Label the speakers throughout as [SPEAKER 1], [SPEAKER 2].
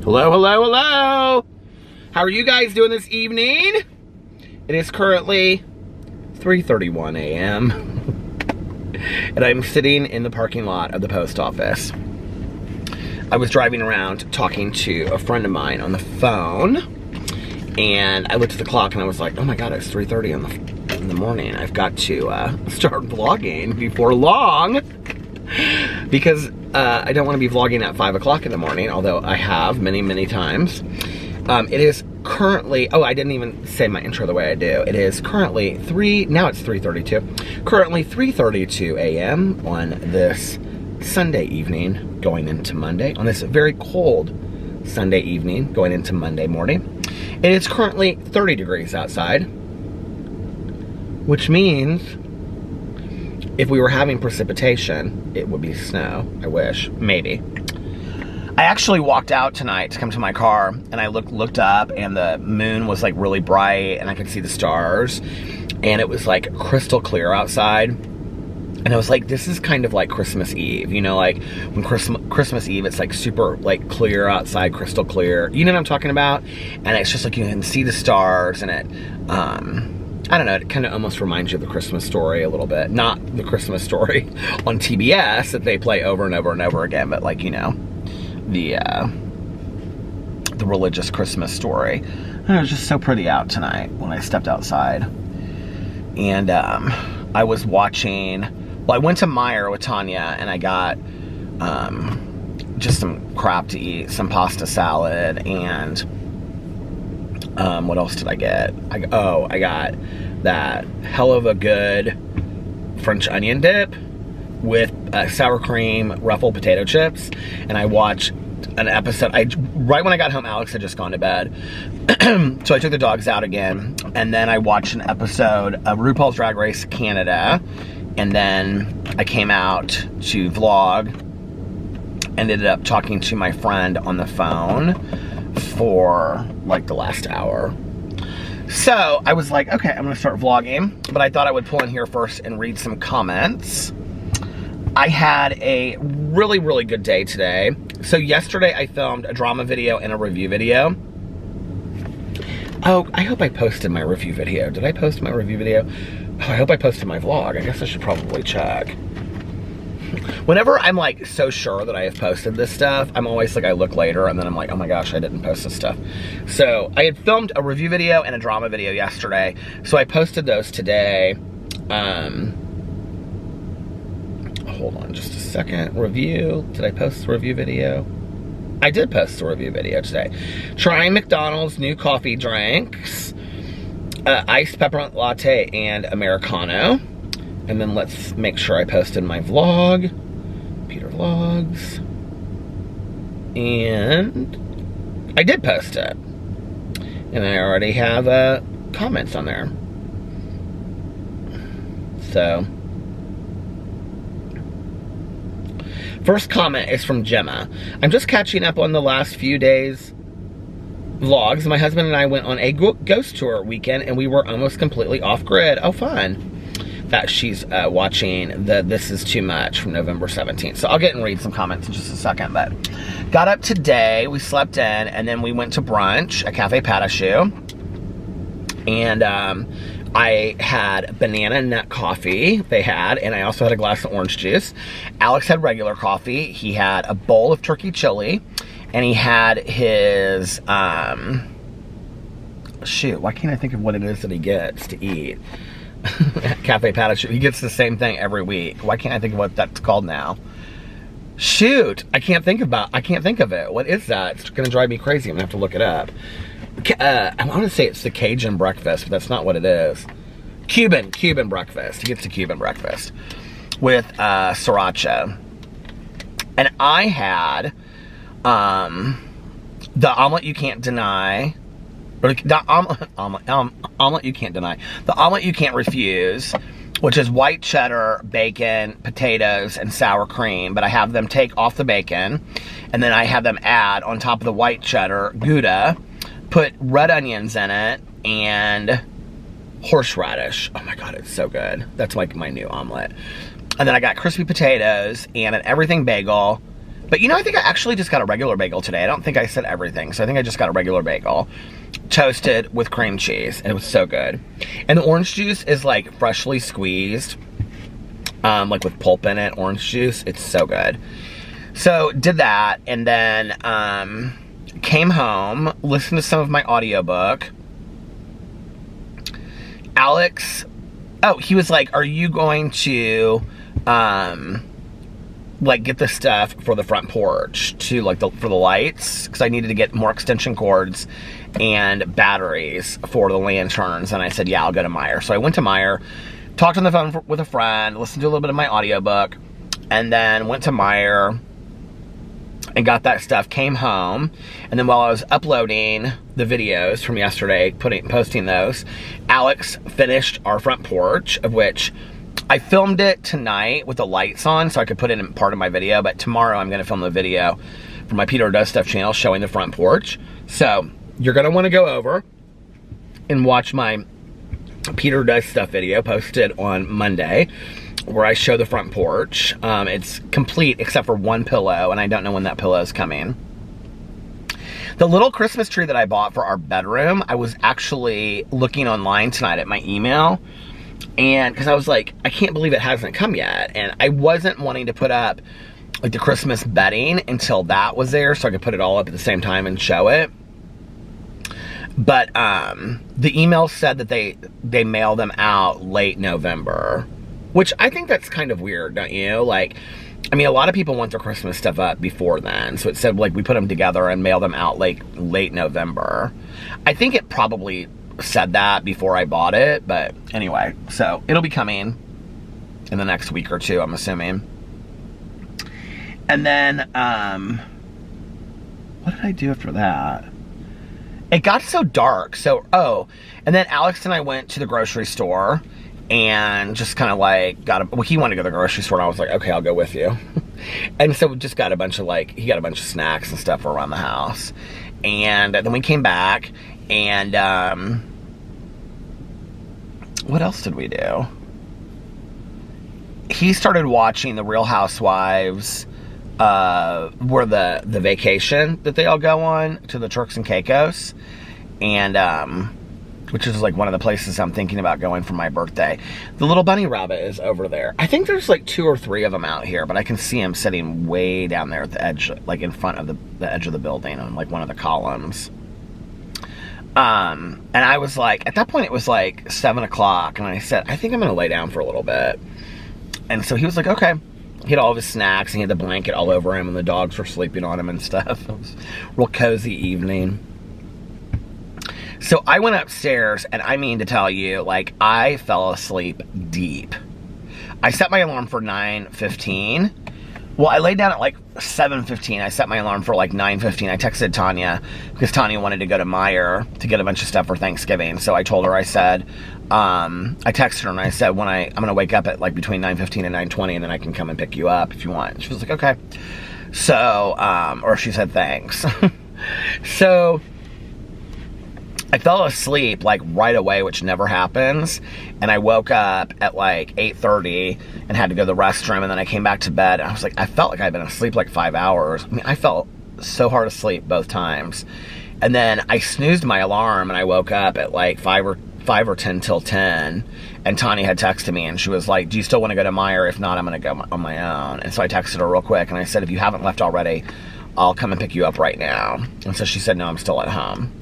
[SPEAKER 1] Hello, hello, hello. How are you guys doing this evening? It is currently 3:31 a.m. and I'm sitting in the parking lot of the post office. I was driving around talking to a friend of mine on the phone, and I looked at the clock and I was like, oh my god, it's 3:30 in the morning. I've got to start vlogging before long because I don't want to be vlogging at 5 o'clock in the morning, although I have many times. It is currently, oh, I didn't even say my intro the way I do. It is currently now it's 3:32. Currently 3:32 a.m. on this Sunday evening going into Monday, on this very cold Sunday evening going into Monday morning. It is currently 30 degrees outside, which means if we were having precipitation, it would be snow. I wish, maybe. I actually walked out tonight to come to my car, and I looked up, and the moon was like really bright, and I could see the stars, and it was like crystal clear outside. And I was like, this is kind of like Christmas Eve, you know, like when Christmas Eve, it's like super like clear outside, crystal clear. You know what I'm talking about? And it's just like you can see the stars, and it, I don't know, it kind of almost reminds you of the Christmas Story a little bit. Not the Christmas Story on TBS that they play over and over and over again, but like, you know, the religious Christmas story. And it was just so pretty out tonight when I stepped outside. And I was watching, well, I went to Meijer with Tanya, and I got just some crap to eat, some pasta salad, and what else did I get? I got that hell of a good French onion dip with sour cream ruffled potato chips, and I watched an episode. Right when I got home, Alex had just gone to bed, so I took the dogs out again, and then I watched an episode of RuPaul's Drag Race Canada, and then I came out to vlog, ended up talking to my friend on the phone for like the last hour. So I was like, okay, I'm gonna start vlogging, but I thought I would pull in here first and read some comments. I had a really good day today. So yesterday I filmed a drama video and a review video. Oh, I hope I posted my review video. Did I post my review video? Oh, I hope I posted my vlog. I guess I should probably check. Whenever I'm like so sure that I have posted this stuff, I'm always like, I look later and then I'm like, oh my gosh, I didn't post this stuff. So I had filmed a review video and a drama video yesterday. So I posted those today. Hold on just a second. Review. Did I post the review video? I did post the review video today. Trying McDonald's new coffee drinks. Iced peppermint latte and Americano. And then let's make sure I posted my vlog. Peter Vlogs. And I did post it. And I already have comments on there. So first comment is from Gemma. I'm just catching up on the last few days vlogs. My husband and I went on a ghost tour weekend, and we were almost completely off grid. Oh, fun. That she's watching the This Is Too Much from November 17th. So I'll get and read some comments in just a second. But got up today, we slept in, and then we went to brunch at Cafe Patashu. And I had banana nut coffee, and I also had a glass of orange juice. Alex had regular coffee. He had a bowl of turkey chili, and he had his, shoot, why can't I think of what it is that he gets to eat at Cafe Patashu? He gets the same thing every week. Why can't I think of what that's called now? Shoot, I can't think of it. What is that? It's gonna drive me crazy. I'm gonna have to look it up. I want to say it's the Cajun breakfast, but that's not what it is. Cuban breakfast. He gets the Cuban breakfast with sriracha. And I had the omelet you can't deny, or the omelet you can't deny, the omelet you can't refuse, which is white cheddar, bacon, potatoes, and sour cream. But I have them take off the bacon, and then I have them add on top of the white cheddar Gouda, put red onions in it, and horseradish. Oh my god, it's so good. That's like my new omelet. And then I got crispy potatoes and an everything bagel, But you know, I think I actually just got a regular bagel today. I don't think I said everything, so I think I just got a regular bagel. Toasted with cream cheese, and it was so good. And the orange juice is like freshly squeezed, like with pulp in it, orange juice. It's so good. So did that, and then came home, listened to some of my audiobook. Alex, he was like, are you going to like get the stuff for the front porch to like for the lights, because I needed to get more extension cords and batteries for the lanterns. And I said, yeah, I'll go to Meijer. So I went to Meijer, talked on the phone with a friend, listened to a little bit of my audiobook, and then went to Meijer and got that stuff, came home, and then while I was uploading the videos from yesterday, posting those, Alex finished our front porch, of which I filmed it tonight with the lights on so I could put it in part of my video, but tomorrow I'm going to film the video for my Peter Does Stuff channel showing the front porch. So you're going to want to go over and watch my Peter Does Stuff video posted on Monday, where I show the front porch. It's complete except for one pillow, and I don't know when that pillow is coming. The little Christmas tree that I bought for our bedroom, I was actually looking online tonight at my email, and because I was like, I can't believe it hasn't come yet, and I wasn't wanting to put up like the Christmas bedding until that was there so I could put it all up at the same time and show it. But the email said that they mail them out late November, which I think that's kind of weird, don't you? Like, I mean, a lot of people want their Christmas stuff up before then. So it said, like, we put them together and mail them out like late November. I think it probably said that before I bought it. But anyway, so it'll be coming in the next week or two, I'm assuming. And then, what did I do after that? It got so dark. So, and then Alex and I went to the grocery store and just kind of like he wanted to go to the grocery store, and I was like, okay, I'll go with you. And so we just got a bunch of he got a bunch of snacks and stuff around the house. And then we came back, and what else did we do? He started watching The Real Housewives, where the vacation that they all go on to the Turks and Caicos, and which is like one of the places I'm thinking about going for my birthday. The little bunny rabbit is over there. I think there's like 2 or 3 of them out here, but I can see him sitting way down there at the edge, like in front of the edge of the building on like one of the columns. And I was like, at that point it was like 7 o'clock, and I said, I think I'm gonna lay down for a little bit. And so he was like, okay. He had all of his snacks, and he had the blanket all over him, and the dogs were sleeping on him and stuff. It was a real cozy evening. So I went upstairs, and I mean to tell you, like, I fell asleep deep. I set my alarm for 9:15. Well, I laid down at like 7:15. I set my alarm for like 9:15. I texted Tanya because Tanya wanted to go to Meijer to get a bunch of stuff for Thanksgiving. So I told her, I said, I texted her and I said, I'm going to wake up at like between 9:15 and 9:20, and then I can come and pick you up if you want. She was like, okay. So, or she said, thanks. So I fell asleep like right away, which never happens. And I woke up at like 8:30 and had to go to the restroom. And then I came back to bed, and I was like, I felt like I'd been asleep like 5 hours. I mean, I felt so hard asleep both times. And then I snoozed my alarm, and I woke up at like 5 or 10 till 10. And Tanya had texted me, and she was like, do you still want to go to Meijer? If not, I'm going to go on my own. And so I texted her real quick, and I said, if you haven't left already, I'll come and pick you up right now. And so she said, no, I'm still at home.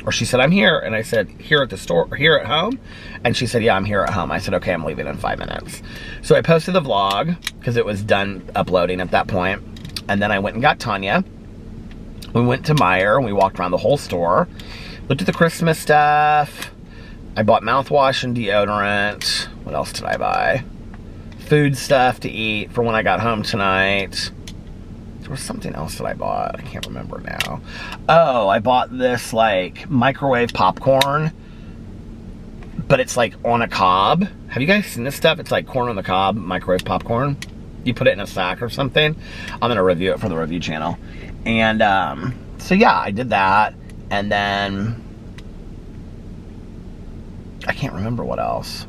[SPEAKER 1] Or she said, I'm here. And I said, here at the store, or here at home? And she said, yeah, I'm here at home. I said, okay, I'm leaving in 5 minutes. So I posted the vlog because it was done uploading at that point. And then I went and got Tanya. We went to Meijer, and we walked around the whole store. Looked at the Christmas stuff. I bought mouthwash and deodorant. What else did I buy? Food stuff to eat for when I got home tonight. There was something else that I bought. I can't remember now. Oh, I bought this like microwave popcorn, but it's like on a cob. Have you guys seen this stuff? It's like corn on the cob microwave popcorn. You put it in a sack or something. I'm gonna review it for the review channel. And so yeah, I did that. And then I can't remember what else.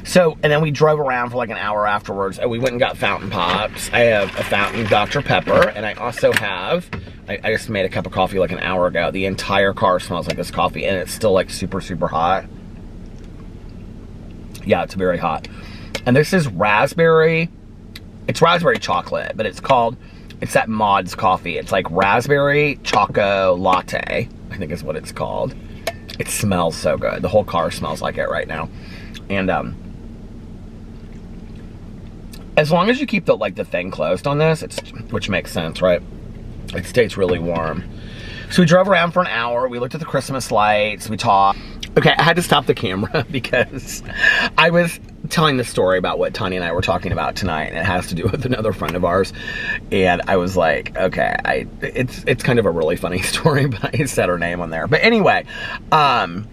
[SPEAKER 1] So, and then we drove around for like an hour afterwards, and we went and got fountain pops. I have a fountain Dr. Pepper, and I also have, I just made a cup of coffee like an hour ago. The entire car smells like this coffee, and it's still like super, super hot. Yeah, it's very hot. And this is raspberry, it's raspberry chocolate, but it's that Modd's coffee. It's like raspberry choco latte, I think is what it's called. It smells so good. The whole car smells like it right now. And as long as you keep the thing closed on this, which makes sense, right? It stays really warm. So we drove around for an hour. We looked at the Christmas lights. We talked. Okay, I had to stop the camera because I was telling the story about what Tanya and I were talking about tonight, and it has to do with another friend of ours. And I was like, okay, it's kind of a really funny story, but I said her name on there. But anyway, so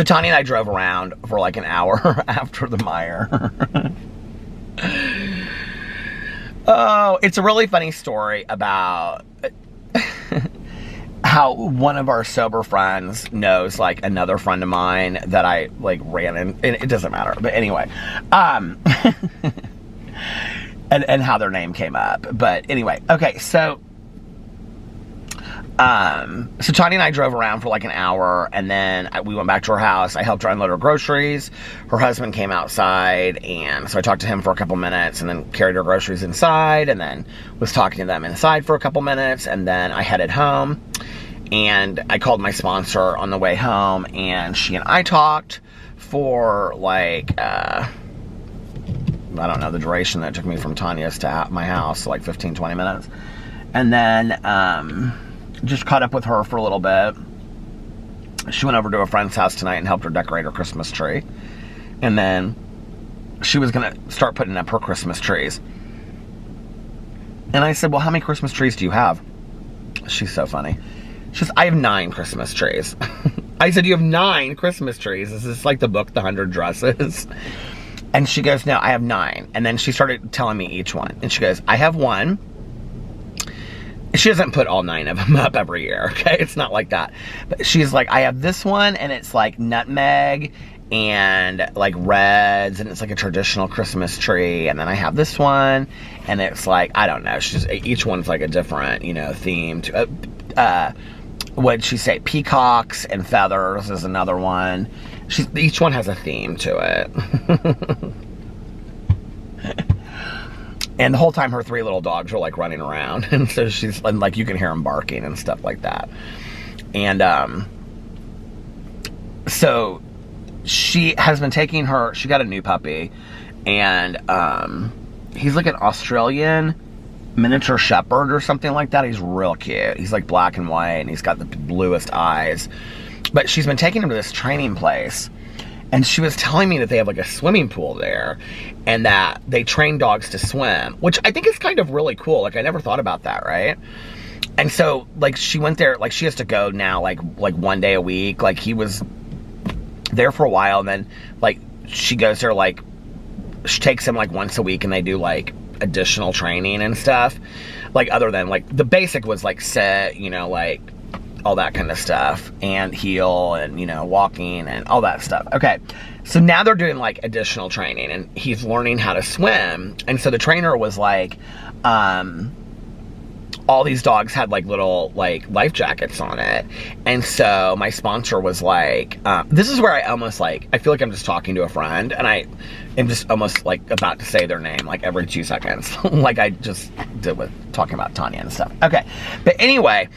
[SPEAKER 1] Tanya and I drove around for like an hour after the Meijer. Oh, it's a really funny story about how one of our sober friends knows like another friend of mine that I like ran in, and it doesn't matter, but anyway, and how their name came up. But anyway, okay, so Tanya and I drove around for like an hour, and then we went back to her house. I helped her unload her groceries. Her husband came outside, and so I talked to him for a couple minutes, and then carried her groceries inside, and then was talking to them inside for a couple minutes, and then I headed home, and I called my sponsor on the way home, and she and I talked for like, I don't know, the duration that it took me from Tanya's to my house, like 15-20 minutes, and then, just caught up with her for a little bit. She went over to a friend's house tonight and helped her decorate her Christmas tree. And then she was going to start putting up her Christmas trees. And I said, well, how many Christmas trees do you have? She's so funny. She says, I have 9 Christmas trees. I said, you have 9 Christmas trees? Is this like the book, The 100 Dresses? And she goes, no, I have 9. And then she started telling me each one. And she goes, I have 1. She doesn't put all 9 of them up every year, okay? It's not like that. But she's like, I have this one, and it's like nutmeg and like reds, and it's like a traditional Christmas tree. And then I have this one, and it's like, I don't know. She's each one's like a different, you know, theme. What'd she say? Peacocks and feathers is another one. Each one has a theme to it. And the whole time her 3 little dogs were like running around. And so she's like, you can hear them barking and stuff like that. And so she has been taking her, she got a new puppy. And he's like an Australian miniature shepherd or something like that. He's real cute. He's like black and white, and he's got the bluest eyes. But she's been taking him to this training place. And she was telling me that they have like a swimming pool there, and that they train dogs to swim, which I think is kind of really cool. Like, I never thought about that, right? And so like she went there, like she has to go now like 1 day a week. Like he was there for a while, and then like she goes there, like she takes him like once a week, and they do like additional training and stuff. Like other than like the basic was like sit, you know, like all that kind of stuff, and heel, and, you know, walking and all that stuff. Okay, so now they're doing like additional training, and he's learning how to swim. And so the trainer was like, all these dogs had like little like life jackets on it. And so my sponsor was like, this is where I almost like, I feel like I'm just talking to a friend, and I am just almost like about to say their name like every 2 seconds, like I just did with talking about Tanya and stuff. Okay, but anyway,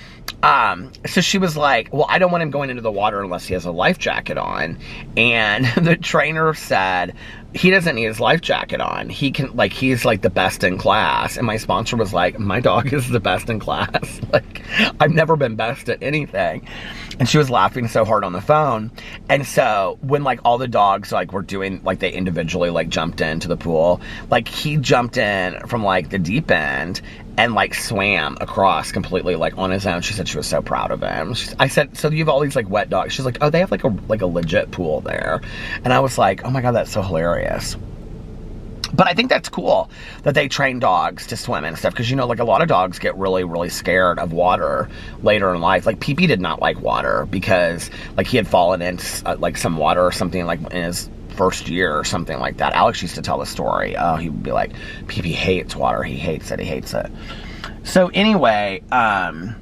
[SPEAKER 1] so she was like, well, I don't want him going into the water unless he has a life jacket on. And the trainer said, he doesn't need his life jacket on. He can, like, he's like the best in class. And my sponsor was like, my dog is the best in class. Like, I've never been best at anything. And she was laughing so hard on the phone. And so when like all the dogs like were doing, like they individually like jumped into the pool, like he jumped in from like the deep end and like swam across completely like on his own. She said she was so proud of him. I said, so you have all these like wet dogs? She's like, oh, they have like a legit pool there. And I was like, oh my God, that's so hilarious. But I think that's cool that they train dogs to swim and stuff, because, you know, like a lot of dogs get really, really scared of water later in life. Like Pee-Pee did not like water because like he had fallen into like some water or something like in his first year or something like that. Alex used to tell the story. Oh, he would be like, PP hates water. He hates it. So anyway, what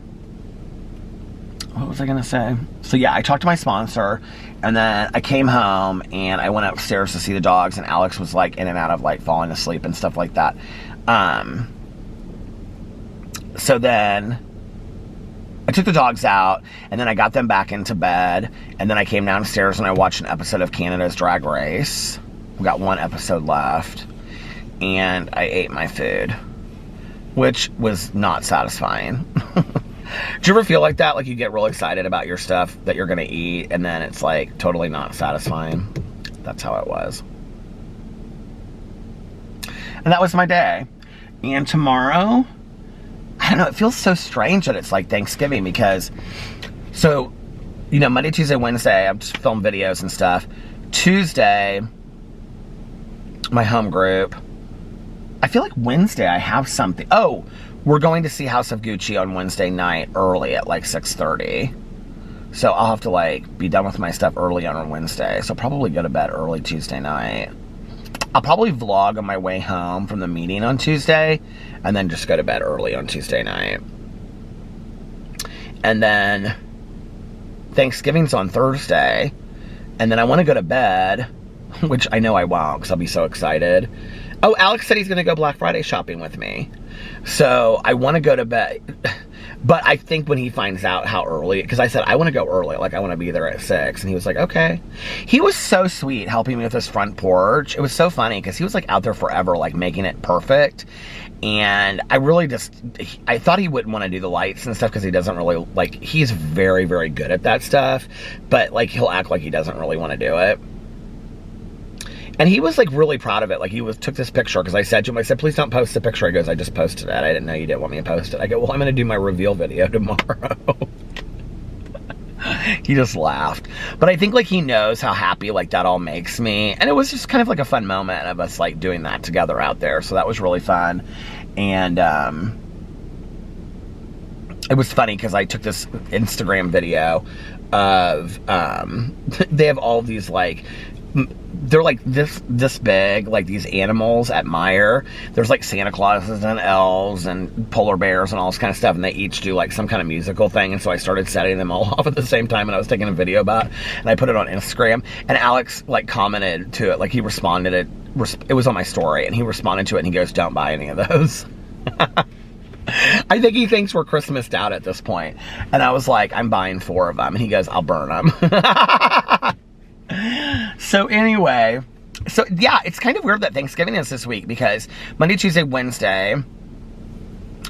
[SPEAKER 1] was I going to say? So yeah, I talked to my sponsor, and then I came home and I went upstairs to see the dogs, and Alex was like in and out of like falling asleep and stuff like that. So then I took the dogs out, and then I got them back into bed, and then I came downstairs and I watched an episode of Canada's Drag Race. We got one episode left, and I ate my food, which was not satisfying. Do you ever feel like that? Like you get real excited about your stuff that you're gonna eat, and then it's like totally not satisfying? That's how it was. And that was my day. And tomorrow, I don't know, it feels so strange that it's like Thanksgiving, because, so, you know, Monday, Tuesday, Wednesday, I've just filmed videos and stuff. Tuesday, my home group. I feel like Wednesday I have something. Oh, we're going to see House of Gucci on Wednesday night early at like 6:30. So I'll have to like be done with my stuff early on Wednesday. So I'll probably go to bed early Tuesday night. I'll probably vlog on my way home from the meeting on Tuesday, and then just go to bed early on Tuesday night. And then Thanksgiving's on Thursday, and then I want to go to bed, which I know I won't because I'll be so excited. Oh, Alex said he's going to go Black Friday shopping with me. So I want to go to bed. But I think when he finds out how early, because I said, I want to go early, like I want to be there at 6. And he was like, okay. He was so sweet helping me with his front porch. It was so funny because he was like out there forever, like making it perfect. And I really I thought he wouldn't want to do the lights and stuff because he doesn't really, like, he's very, very good at that stuff. But like he'll act like he doesn't really want to do it. And he was like really proud of it. Like he took this picture because I said to him, I said, please don't post the picture. He goes, I just posted it. I didn't know you didn't want me to post it. I go, well, I'm going to do my reveal video tomorrow. He just laughed. But I think like he knows how happy like that all makes me. And it was just kind of like a fun moment of us like doing that together out there. So that was really fun. And it was funny because I took this Instagram video of, they have all these like, they're like this big, like these animals at Meijer. There's like Santa Clauses and elves and polar bears and all this kind of stuff, and they each do like some kind of musical thing. And so I started setting them all off at the same time, and I was taking a video about it, and I put it on Instagram. And Alex like commented to it, like he responded it was on my story, and he responded to it, and he goes, don't buy any of those. I think he thinks we're Christmased out at this point. And I was like, I'm buying 4 of them. And he goes, I'll burn them. So anyway, so yeah, it's kind of weird that Thanksgiving is this week because Monday, Tuesday, Wednesday,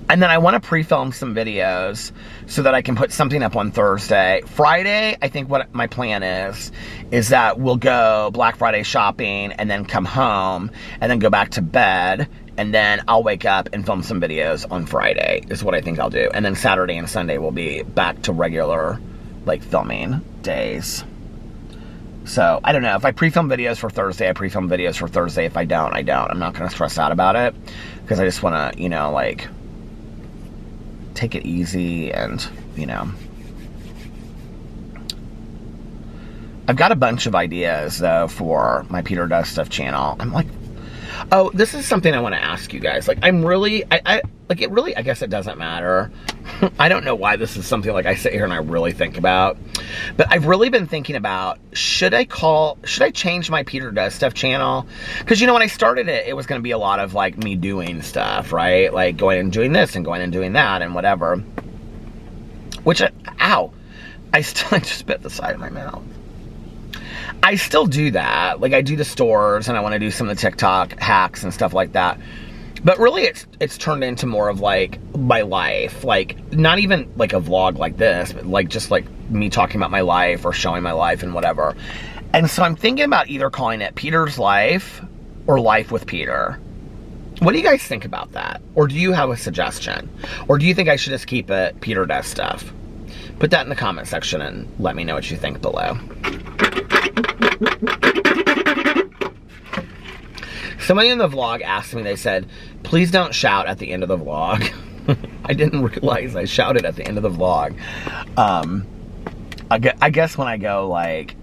[SPEAKER 1] and then I want to pre-film some videos so that I can put something up on Thursday. Friday, I think what my plan is that we'll go Black Friday shopping and then come home and then go back to bed, and then I'll wake up and film some videos on Friday is what I think I'll do. And then Saturday and Sunday will be back to regular like filming days. So, I don't know. If I pre-film videos for Thursday, I pre-film videos for Thursday. If I don't, I don't. I'm not going to stress out about it because I just want to, you know, like, take it easy and, you know. I've got a bunch of ideas, though, for my Peter Does Stuff channel. I'm like, oh, this is something I want to ask you guys. Like, I'm really, I guess it doesn't matter. I don't know why this is something like I sit here and I really think about. But I've really been thinking about, should I change my Peter Does Stuff channel? Because, you know, when I started it, it was going to be a lot of, like, me doing stuff, right? Like, going and doing this and going and doing that and whatever. Which, ow. I just bit the side of my mouth. I still do that. Like, I do the stores and I want to do some of the TikTok hacks and stuff like that. But really, it's turned into more of, like, my life. Like, not even, like, a vlog like this, but, like, just, like, me talking about my life or showing my life and whatever. And so I'm thinking about either calling it Peter's Life or Life with Peter. What do you guys think about that? Or do you have a suggestion? Or do you think I should just keep it Peter Does Stuff? Put that in the comment section and let me know what you think below. Somebody in the vlog asked me, they said, please don't shout at the end of the vlog. I didn't realize I shouted at the end of the vlog. I guess when I go like,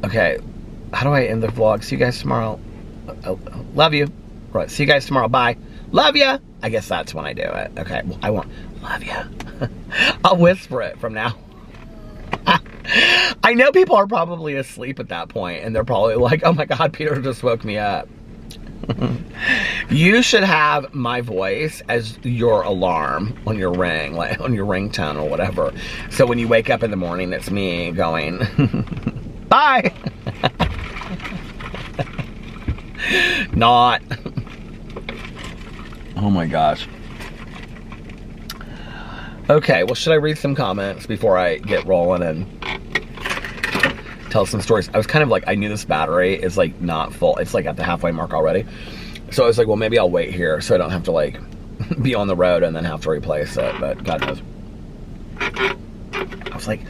[SPEAKER 1] Okay, how do I end the vlog? See you guys tomorrow. Love you. Right, see you guys tomorrow. Bye. Love ya. I guess that's when I do it. Okay, well, I won't. Love ya. I'll whisper it from now. I know people are probably asleep at that point, and they're probably like, oh my God, Peter just woke me up. You should have my voice as your alarm on your ring, like on your ringtone or whatever. So when you wake up in the morning, it's me going, bye. Not. Oh my gosh. Okay, well, should I read some comments before I get rolling and tell some stories? I was kind of like, I knew this battery is like not full. It's like at the halfway mark already. So I was like, well, maybe I'll wait here so I don't have to like be on the road and then have to replace it, but God knows. I was like,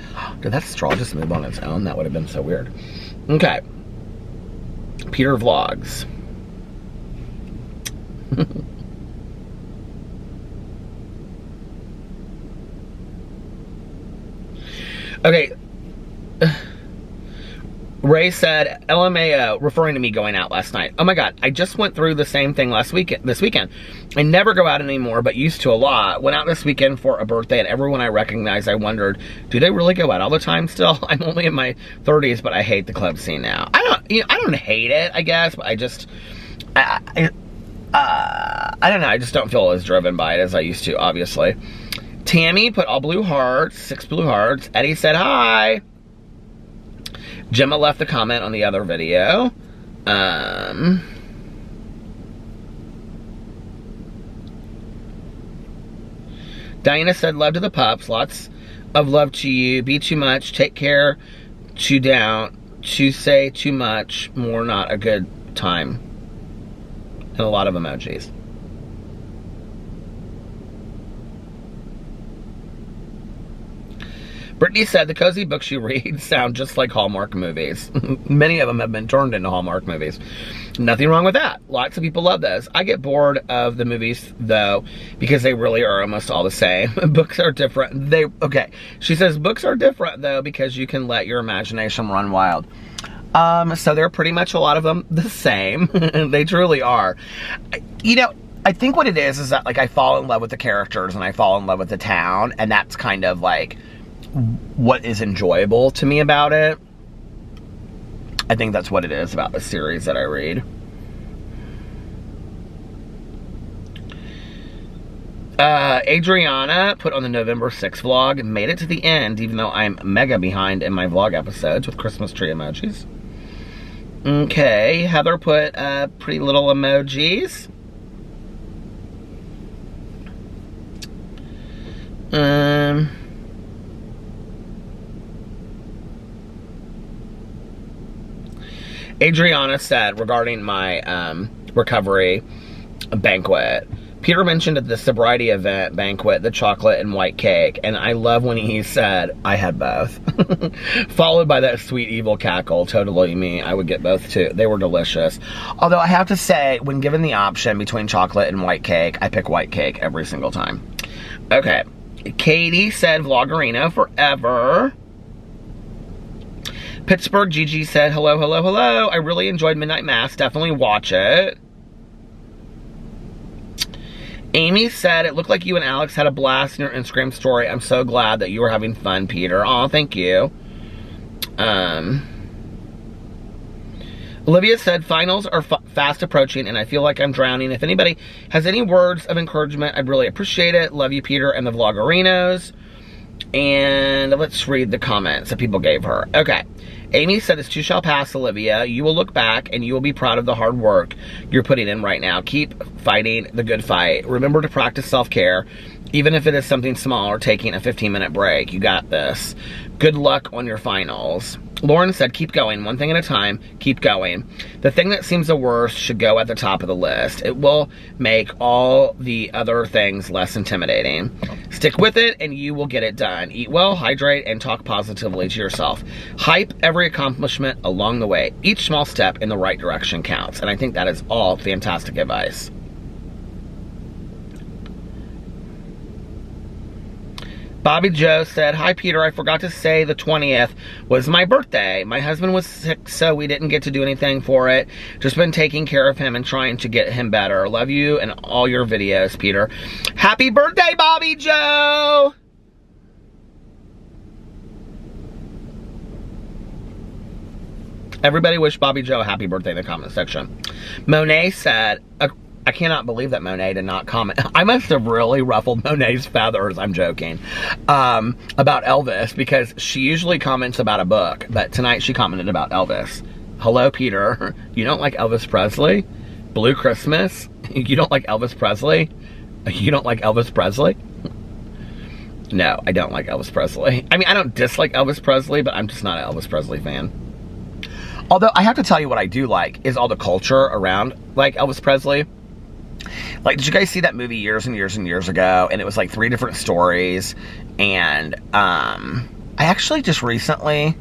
[SPEAKER 1] did that straw just move on its own? That would have been so weird. Okay. Peter Vlogs. Okay. Ray said, LMAO, referring to me going out last night. Oh my God, I just went through the same thing this weekend. I never go out anymore, but used to a lot. Went out this weekend for a birthday, and everyone I recognized, I wondered, do they really go out all the time still? I'm only in my 30s, but I hate the club scene now. I don't hate it, I guess, but I just, I don't know, I just don't feel as driven by it as I used to, obviously. Tammy put all blue hearts, 6 blue hearts. Eddie said hi. Gemma left a comment on the other video. Diana said, love to the pups. Lots of love to you. Be too much. Take care. Chew down. To say too much. More not a good time. And a lot of emojis. Brittany said, the cozy books you read sound just like Hallmark movies. Many of them have been turned into Hallmark movies. Nothing wrong with that. Lots of people love those. I get bored of the movies, though, because they really are almost all the same. Books are different. Okay. She says, books are different, though, because you can let your imagination run wild. So they're pretty much a lot of them the same. They truly are. You know, I think what it is that, like, I fall in love with the characters and I fall in love with the town, and that's kind of, like, what is enjoyable to me about it. I think that's what it is about the series that I read. Adriana put on the November 6th vlog and made it to the end, even though I'm mega behind in my vlog episodes with Christmas tree emojis. Okay, Heather put pretty little emojis. Adriana said, regarding my recovery banquet, Peter mentioned at the sobriety event banquet the chocolate and white cake, and I love when he said, I had both. Followed by that sweet evil cackle, totally me, I would get both too. They were delicious. Although I have to say, when given the option between chocolate and white cake, I pick white cake every single time. Okay, Katie said, Vloggerino forever. Pittsburgh Gigi said, hello, hello, hello. I really enjoyed Midnight Mass. Definitely watch it. Amy said, it looked like you and Alex had a blast in your Instagram story. I'm so glad that you were having fun, Peter. Aw, thank you. Olivia said, finals are fast approaching and I feel like I'm drowning. If anybody has any words of encouragement, I'd really appreciate it. Love you, Peter, and the Vloggerinos. And let's read the comments that people gave her. Okay. Amy said, this too shall pass, Olivia. You will look back and you will be proud of the hard work you're putting in right now. Keep fighting the good fight. Remember to practice self-care, even if it is something small or taking a 15-minute break. You got this. Good luck on your finals. Lauren said, keep going, one thing at a time, keep going. The thing that seems the worst should go at the top of the list. It will make all the other things less intimidating. Stick with it and you will get it done. Eat well, hydrate, and talk positively to yourself. Hype every accomplishment along the way. Each small step in the right direction counts. And I think that is all fantastic advice. Bobby Joe said, hi Peter, I forgot to say the 20th was my birthday. My husband was sick, so we didn't get to do anything for it. Just been taking care of him and trying to get him better. Love you and all your videos, Peter. Happy birthday, Bobby Joe! Everybody wish Bobby Joe a happy birthday in the comment section. Monet said, I cannot believe that Monet did not comment. I must have really ruffled Monet's feathers, I'm joking, about Elvis, because she usually comments about a book, but tonight she commented about Elvis. Hello, Peter. You don't like Elvis Presley? Blue Christmas? You don't like Elvis Presley? You don't like Elvis Presley? No, I don't like Elvis Presley. I mean, I don't dislike Elvis Presley, but I'm just not an Elvis Presley fan. Although, I have to tell you what I do like is all the culture around, like, Elvis Presley. Like, did you guys see that movie years and years and years ago? And it was, like, 3 different stories. And, I actually just recently,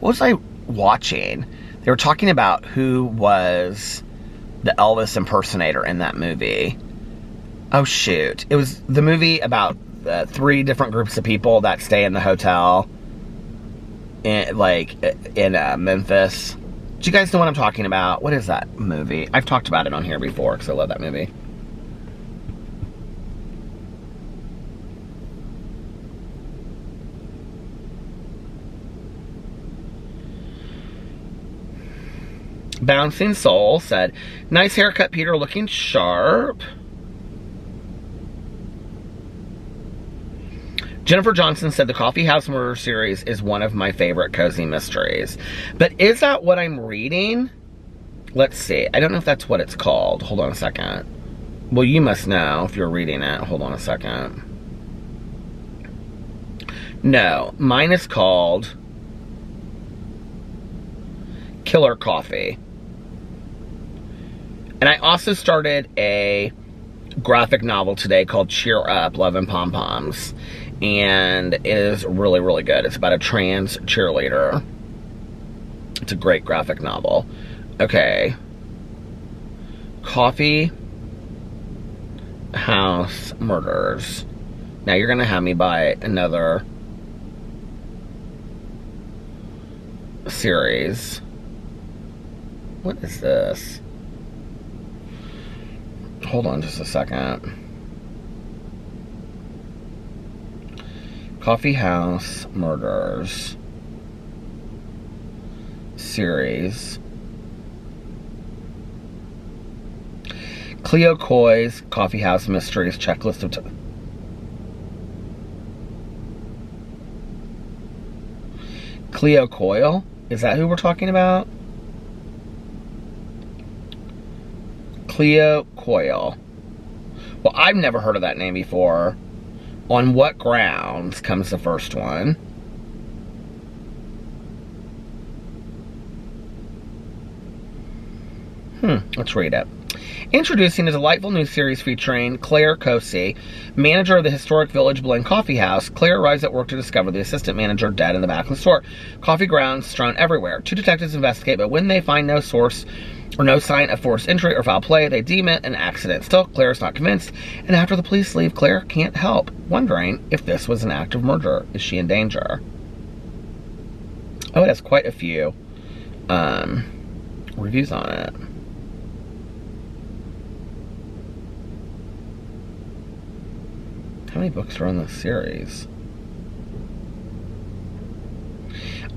[SPEAKER 1] what was I watching? They were talking about who was the Elvis impersonator in that movie. Oh, shoot. It was the movie about 3 different groups of people that stay in the hotel in Memphis. Do you guys know what I'm talking about? What is that movie? I've talked about it on here before because I love that movie. Bouncing Soul said, nice haircut, Peter, looking sharp. Jennifer Johnson said the Coffee House Murder series is one of my favorite cozy mysteries. But is that what I'm reading? Let's see. I don't know if that's what it's called. Hold on a second. Well, you must know if you're reading it. Hold on a second. No, mine is called Killer Coffee. And I also started a graphic novel today called Cheer Up, Love and Pom Poms. And it is really, really good. It's about a trans cheerleader. It's a great graphic novel. Okay. Coffee House Murders. Now you're going to have me buy another series. What is this? Hold on just a second. Coffee House Murders series. Cleo Coy's Coffee House Mysteries Checklist of Cleo Coyle? Is that who we're talking about? Cleo Coyle. Well, I've never heard of that name before. On What Grounds comes the first one. Let's read it. Introducing a delightful new series featuring Claire Cosi, manager of the historic Village Blend Coffee House. Claire arrives at work to discover the assistant manager dead in the back of the store. Coffee grounds strewn everywhere. 2 detectives investigate, but when they find no source or no sign of forced entry or foul play, they deem it an accident. Still, Claire's not convinced, and after the police leave, Claire can't help wondering if this was an act of murder. Is she in danger? Oh, it has quite a few reviews on it. How many books are in this series?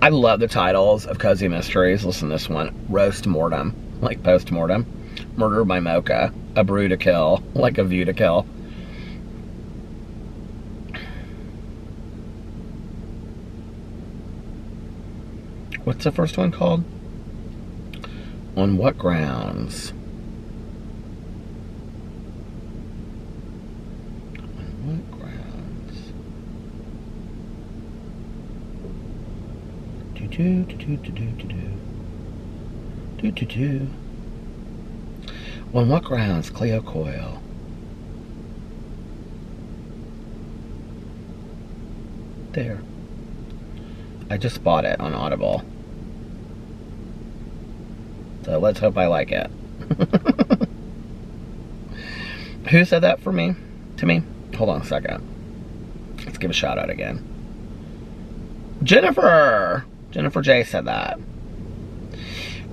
[SPEAKER 1] I love the titles of cozy mysteries. Listen to this one. Roast Mortem, like post-mortem. Murder by Mocha. A Brew to Kill, like A View to Kill. What's the first one called? On What Grounds? On What Grounds, Cleo Coyle. There. I just bought it on Audible. So let's hope I like it. Who said that for me? To me? Hold on a second. Let's give a shout out again. Jennifer J said that.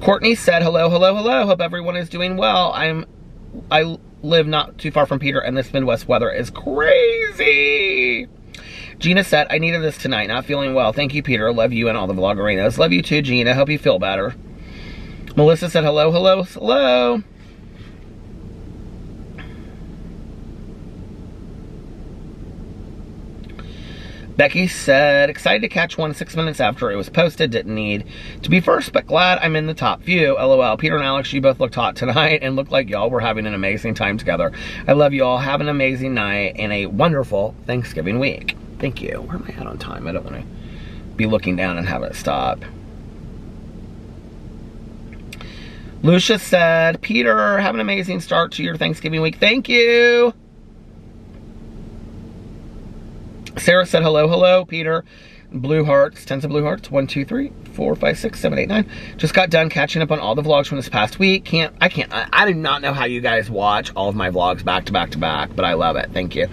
[SPEAKER 1] Courtney said, hello, hello, hello. Hope everyone is doing well. I live not too far from Peter, and this Midwest weather is crazy. Gina said, I needed this tonight. Not feeling well. Thank you, Peter. Love you and all the vloggerinos. Love you too, Gina. Hope you feel better. Melissa said, hello, hello, hello. Becky said, excited to catch one 6 minutes after it was posted. Didn't need to be first, but glad I'm in the top few. LOL. Peter and Alex, you both looked hot tonight and looked like y'all were having an amazing time together. I love you all. Have an amazing night and a wonderful Thanksgiving week. Thank you. Where am I at on time? I don't want to be looking down and have it stop. Lucia said, Peter, have an amazing start to your Thanksgiving week. Thank you. Sarah said, hello, hello, Peter. Blue hearts, tens of blue hearts. 1, 2, 3, 4, 5, 6, 7, 8, 9. Just got done catching up on all the vlogs from this past week. I do not know how you guys watch all of my vlogs back to back to back, but I love it. Thank you.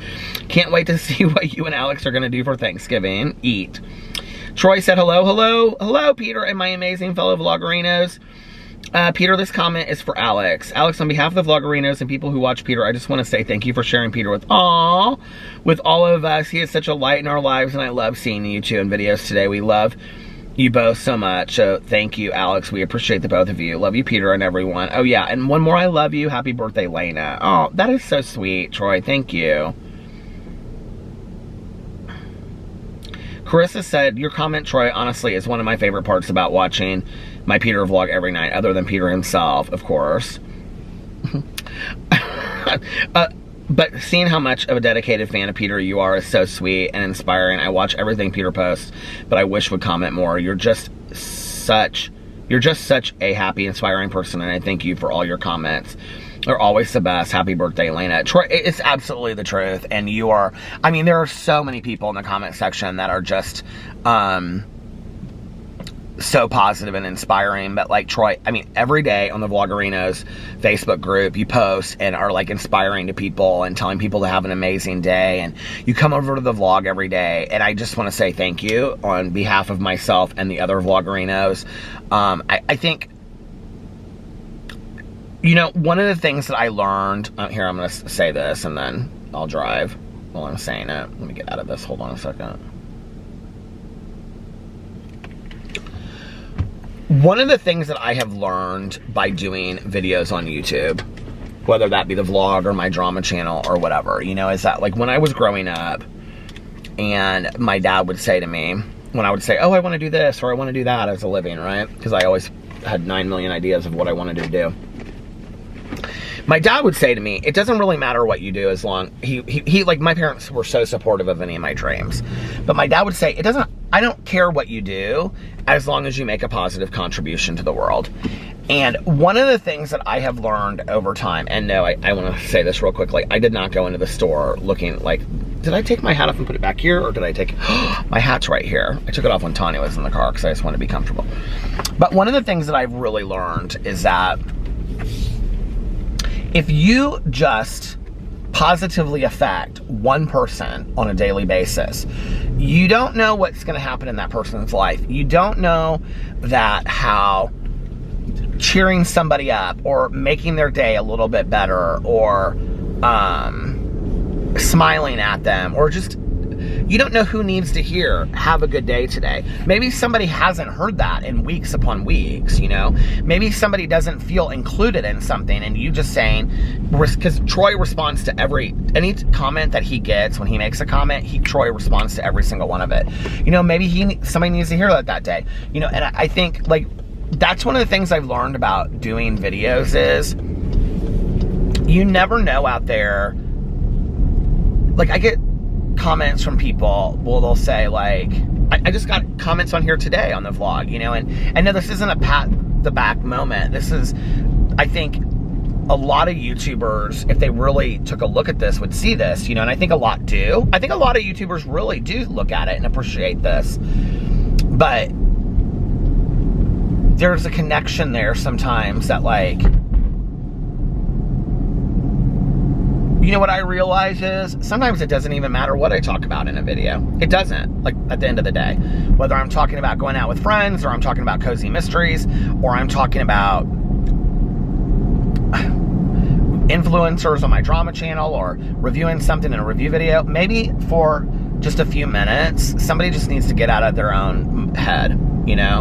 [SPEAKER 1] Can't wait to see what you and Alex are going to do for Thanksgiving. Eat. Troy said, hello, hello, hello, Peter and my amazing fellow vloggerinos. Peter, this comment is for Alex. Alex, on behalf of the vloggerinos and people who watch Peter, I just want to say thank you for sharing Peter with all of us. He is such a light in our lives, and I love seeing you two in videos today. We love you both so much. So thank you, Alex. We appreciate the both of you. Love you, Peter, and everyone. Oh, yeah, and one more I love you. Happy birthday, Lena. Oh, that is so sweet, Troy. Thank you. Carissa said, your comment, Troy, honestly, is one of my favorite parts about watching my Peter vlog every night, other than Peter himself, of course. But seeing how much of a dedicated fan of Peter you are is so sweet and inspiring. I watch everything Peter posts, but I wish would comment more. You're just such a happy, inspiring person, and I thank you for all your comments. They're always the best. Happy birthday, Lena. Troy, it's absolutely the truth. And you are, I mean, there are so many people in the comment section that are just so positive and inspiring. But like Troy, I mean, every day on the Vloggerinos Facebook group, you post and are like inspiring to people and telling people to have an amazing day. And you come over to the vlog every day. And I just want to say thank you on behalf of myself and the other Vloggerinos. I think, you know, one of the things that I learned, here, I'm going to say this and then I'll drive while I'm saying it. Let me get out of this. Hold on a second. One of the things that I have learned by doing videos on YouTube, whether that be the vlog or my drama channel or whatever, you know, is that like when I was growing up and my dad would say to me, when I would say, oh, I want to do this or I want to do that as a living, right? Because I always had 9 million ideas of what I wanted to do. My dad would say to me, it doesn't really matter what you do as long, he like, my parents were so supportive of any of my dreams. But my dad would say, I don't care what you do as long as you make a positive contribution to the world. And one of the things that I have learned over time, and no, I want to say this real quickly. I did not go into the store looking like, did I take my hat off and put it back here? Or did I take, my hat's right here. I took it off when Tanya was in the car because I just wanted to be comfortable. But one of the things that I've really learned is that if you just positively affect one person on a daily basis, you don't know what's going to happen in that person's life. You don't know that how cheering somebody up or making their day a little bit better or smiling at them or just, you don't know who needs to hear, have a good day today. Maybe somebody hasn't heard that in weeks upon weeks, you know? Maybe somebody doesn't feel included in something and you just saying, because Troy responds to any comment that he gets. When he makes a comment, Troy responds to every single one of it. You know, maybe somebody needs to hear that day. You know, and I think, like, that's one of the things I've learned about doing videos is you never know out there. Like, I get comments from people, well, they'll say like, I just got comments on here today on the vlog, you know, and no, this isn't a pat the back moment. This is, I think a lot of YouTubers, if they really took a look at this, would see this, you know, and I think a lot do. I think a lot of YouTubers really do look at it and appreciate this, but there's a connection there sometimes that, like, You know what I realize is sometimes it doesn't even matter what I talk about in a video. It doesn't, like, at the end of the day. Whether I'm talking about going out with friends, or I'm talking about cozy mysteries, or I'm talking about influencers on my drama channel, or reviewing something in a review video, maybe for just a few minutes, somebody just needs to get out of their own head, you know?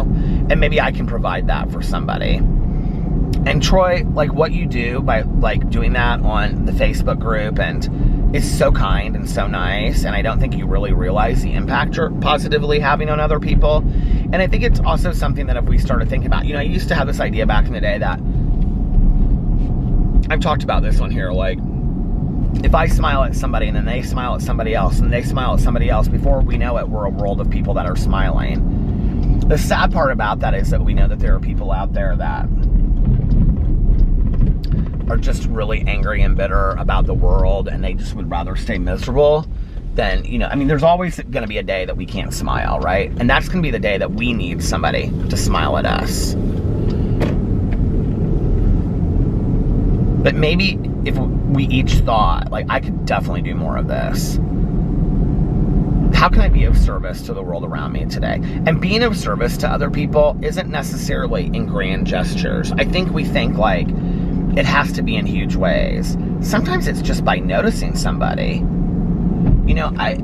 [SPEAKER 1] And maybe I can provide that for somebody. And Troy, like, what you do by, like, doing that on the Facebook group, and is so kind and so nice, and I don't think you really realize the impact you're positively having on other people. And I think it's also something that if we started thinking about, you know, I used to have this idea back in the day that, I've talked about this on here, like, if I smile at somebody and then they smile at somebody else and they smile at somebody else, before we know it, we're a world of people that are smiling. The sad part about that is that we know that there are people out there that are just really angry and bitter about the world, and they just would rather stay miserable than, you know, I mean, there's always going to be a day that we can't smile, right? And that's going to be the day that we need somebody to smile at us. But maybe if we each thought, like, I could definitely do more of this. How can I be of service to the world around me today? And being of service to other people isn't necessarily in grand gestures. I think we think, like, it has to be in huge ways. Sometimes it's just by noticing somebody. You know, I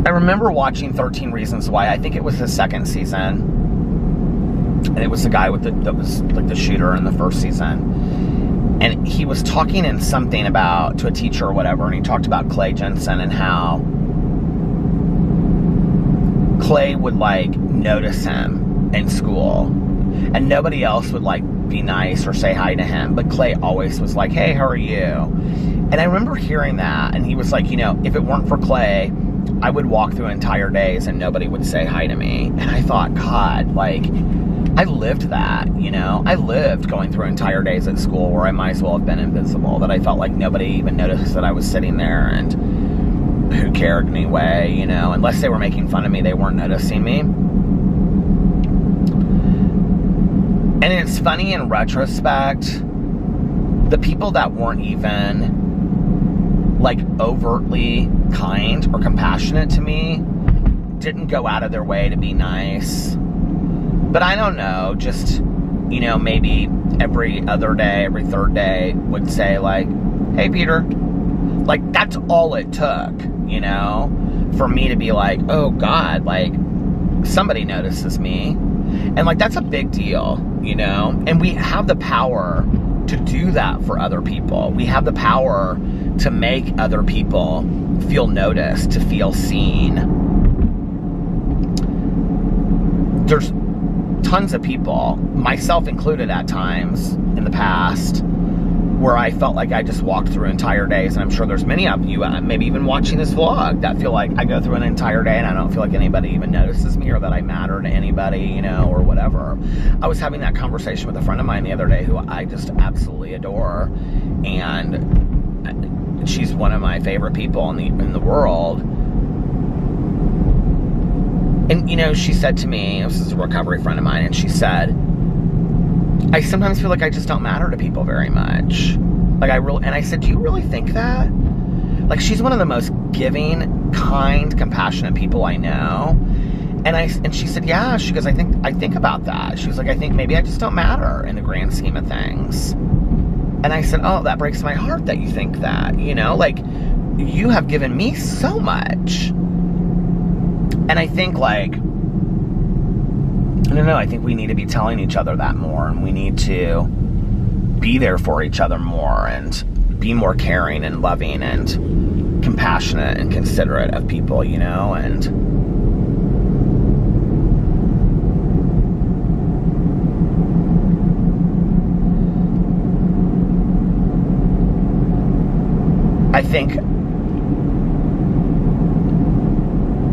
[SPEAKER 1] remember watching 13 Reasons Why. I think it was the second season. And it was the guy with that was like the shooter in the first season. And he was talking in something about, to a teacher or whatever, and he talked about Clay Jensen and how Clay would, like, notice him in school. And nobody else would, like, be nice or say hi to him. But Clay always was like, hey, how are you? And I remember hearing that, and he was like, you know, if it weren't for Clay, I would walk through entire days and nobody would say hi to me. And I thought, God, like, I lived that, you know? I lived going through entire days at school where I might as well have been invisible, that I felt like nobody even noticed that I was sitting there, and who cared anyway, you know? Unless they were making fun of me, they weren't noticing me. And it's funny in retrospect, the people that weren't even, like, overtly kind or compassionate to me didn't go out of their way to be nice. But I don't know, just, you know, maybe every other day, every third day would say, like, hey, Peter. Like, that's all it took, you know, for me to be like, oh, God, like, somebody notices me. And, like, that's a big deal, you know? And we have the power to do that for other people. We have the power to make other people feel noticed, to feel seen. There's tons of people, myself included at times in the past, where I felt like I just walked through entire days, and I'm sure there's many of you, maybe even watching this vlog, that feel like I go through an entire day and I don't feel like anybody even notices me, or that I matter to anybody, you know, or whatever. I was having that conversation with a friend of mine the other day who I just absolutely adore, and she's one of my favorite people in the world. And, you know, she said to me, this is a recovery friend of mine, and she said, I sometimes feel like I just don't matter to people very much. Like, and I said, do you really think that? Like, she's one of the most giving, kind, compassionate people I know. And she said, yeah. She goes, I think about that. She was like, I think maybe I just don't matter in the grand scheme of things. And I said, oh, that breaks my heart that you think that, you know, like, you have given me so much. And I think, like, I don't know, I think we need to be telling each other that more, and we need to be there for each other more, and be more caring and loving and compassionate and considerate of people, you know? And I think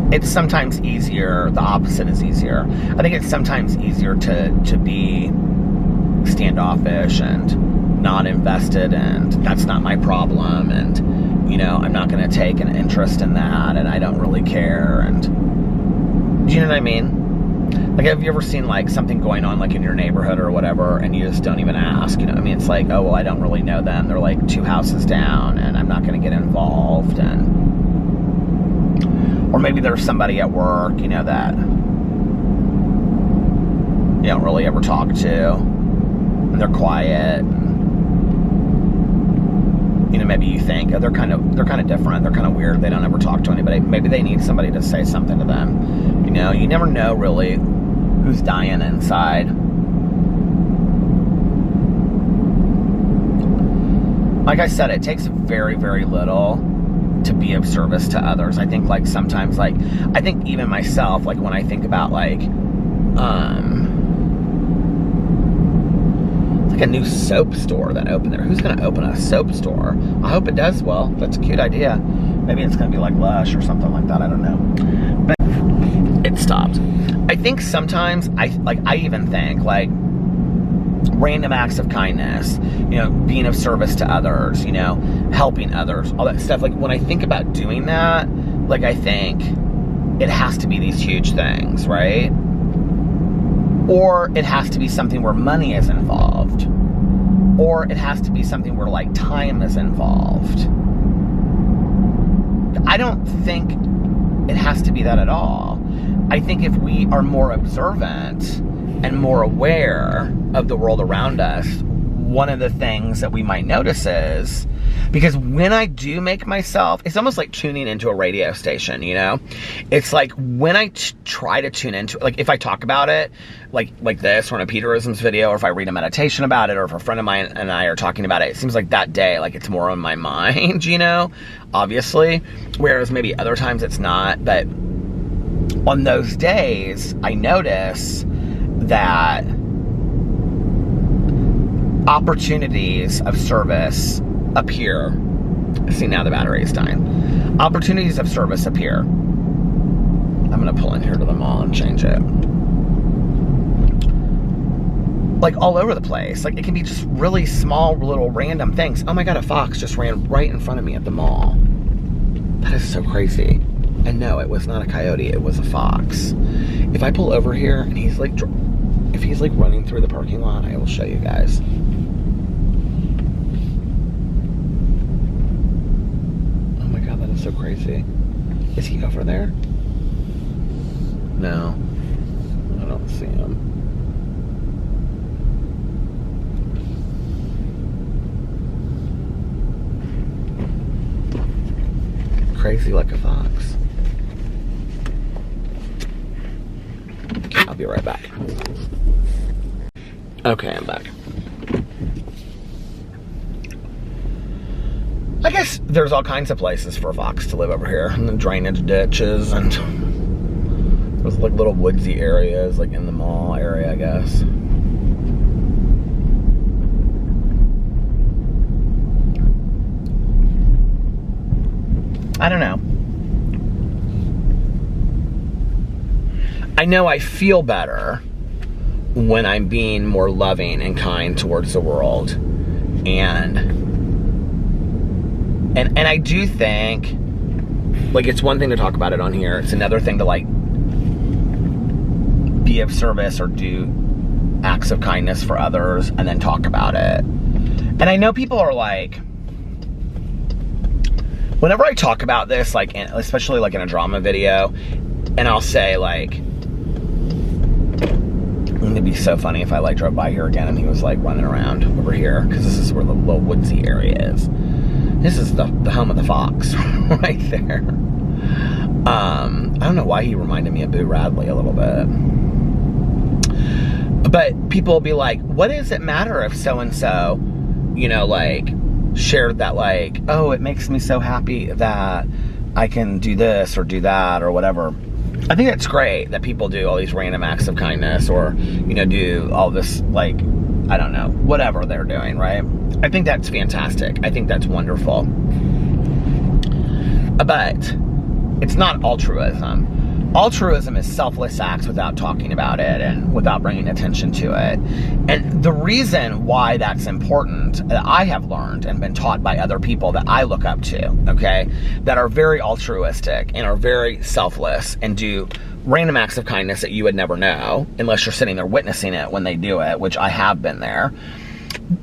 [SPEAKER 1] it's sometimes easier, the opposite is easier. I think it's sometimes easier to be standoffish and not invested, and that's not my problem, and, you know, I'm not going to take an interest in that, and I don't really care, and do you know what I mean? Like, have you ever seen, like, something going on, like, in your neighborhood or whatever, and you just don't even ask, you know? I mean, it's like, oh, well, I don't really know them. They're, like, 2 houses down, and I'm not going to get involved, and... Or maybe there's somebody at work, you know, that you don't really ever talk to, and they're quiet, and, you know, maybe you think, oh, they're kind of different, they're kind of weird, they don't ever talk to anybody. Maybe they need somebody to say something to them. You know, you never know really who's dying inside. Like I said, it takes very, very little to be of service to others. I think, like, sometimes, like, I think even myself, like, when I think about, like, a new soap store that opened there. Who's going to open a soap store? I hope it does well. That's a cute idea. Maybe it's going to be like Lush or something like that. I don't know. But it stopped. I think sometimes, I even think, like, random acts of kindness, you know, being of service to others, you know, helping others, all that stuff. Like, when I think about doing that, like, I think it has to be these huge things, right? Or it has to be something where money is involved. Or it has to be something where, like, time is involved. I don't think it has to be that at all. I think if we are more observant and more aware of the world around us, one of the things that we might notice is, because when I do make myself, it's almost like tuning into a radio station, you know? It's like when I try to tune into, like, if I talk about it, like this, or in a Peterisms video, or if I read a meditation about it, or if a friend of mine and I are talking about it, it seems like that day, like, it's more on my mind, you know? Obviously. Whereas maybe other times it's not, but on those days, I notice that opportunities of service appear. See, now the battery is dying. Opportunities of service appear. I'm gonna pull in here to the mall and change it. Like, all over the place. Like, it can be just really small, little random things. Oh my God, a fox just ran right in front of me at the mall. That is so crazy. And no, it was not a coyote, it was a fox. If I pull over here and he's like, if he's like running through the parking lot, I will show you guys. Oh my God, that is so crazy. Is he over there? No, I don't see him. Crazy like a fox. Okay, I'll be right back. Okay, I'm back. I guess there's all kinds of places for a fox to live over here. And the drainage ditches, and there's like little woodsy areas, like in the mall area, I guess. I don't know. I know I feel better when I'm being more loving and kind towards the world. And I do think, like, it's one thing to talk about it on here. It's another thing to, like, be of service or do acts of kindness for others and then talk about it. And I know people are like, whenever I talk about this, like, especially like in a drama video, and I'll say, like, it'd be so funny if I, like, drove by here again and he was, like, running around over here, because this is where the little woodsy area is. This is the home of the fox right there. I don't know why he reminded me of Boo Radley a little bit. But people will be like, what does it matter if so-and-so, you know, like, shared that, like, oh, it makes me so happy that I can do this or do that or whatever. I think it's great that people do all these random acts of kindness, or, you know, do all this, like, I don't know, whatever they're doing, right? I think that's fantastic. I think that's wonderful. But it's not altruism. Altruism is selfless acts without talking about it and without bringing attention to it. And the reason why that's important, that I have learned and been taught by other people that I look up to, okay, that are very altruistic and are very selfless and do random acts of kindness that you would never know unless you're sitting there witnessing it when they do it, which I have been there.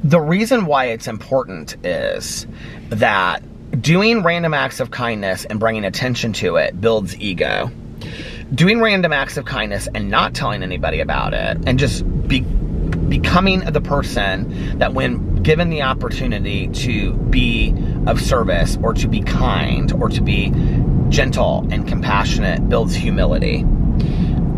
[SPEAKER 1] The reason why it's important is that doing random acts of kindness and bringing attention to it builds ego. Doing random acts of kindness and not telling anybody about it and just becoming the person that when given the opportunity to be of service or to be kind or to be gentle and compassionate builds humility.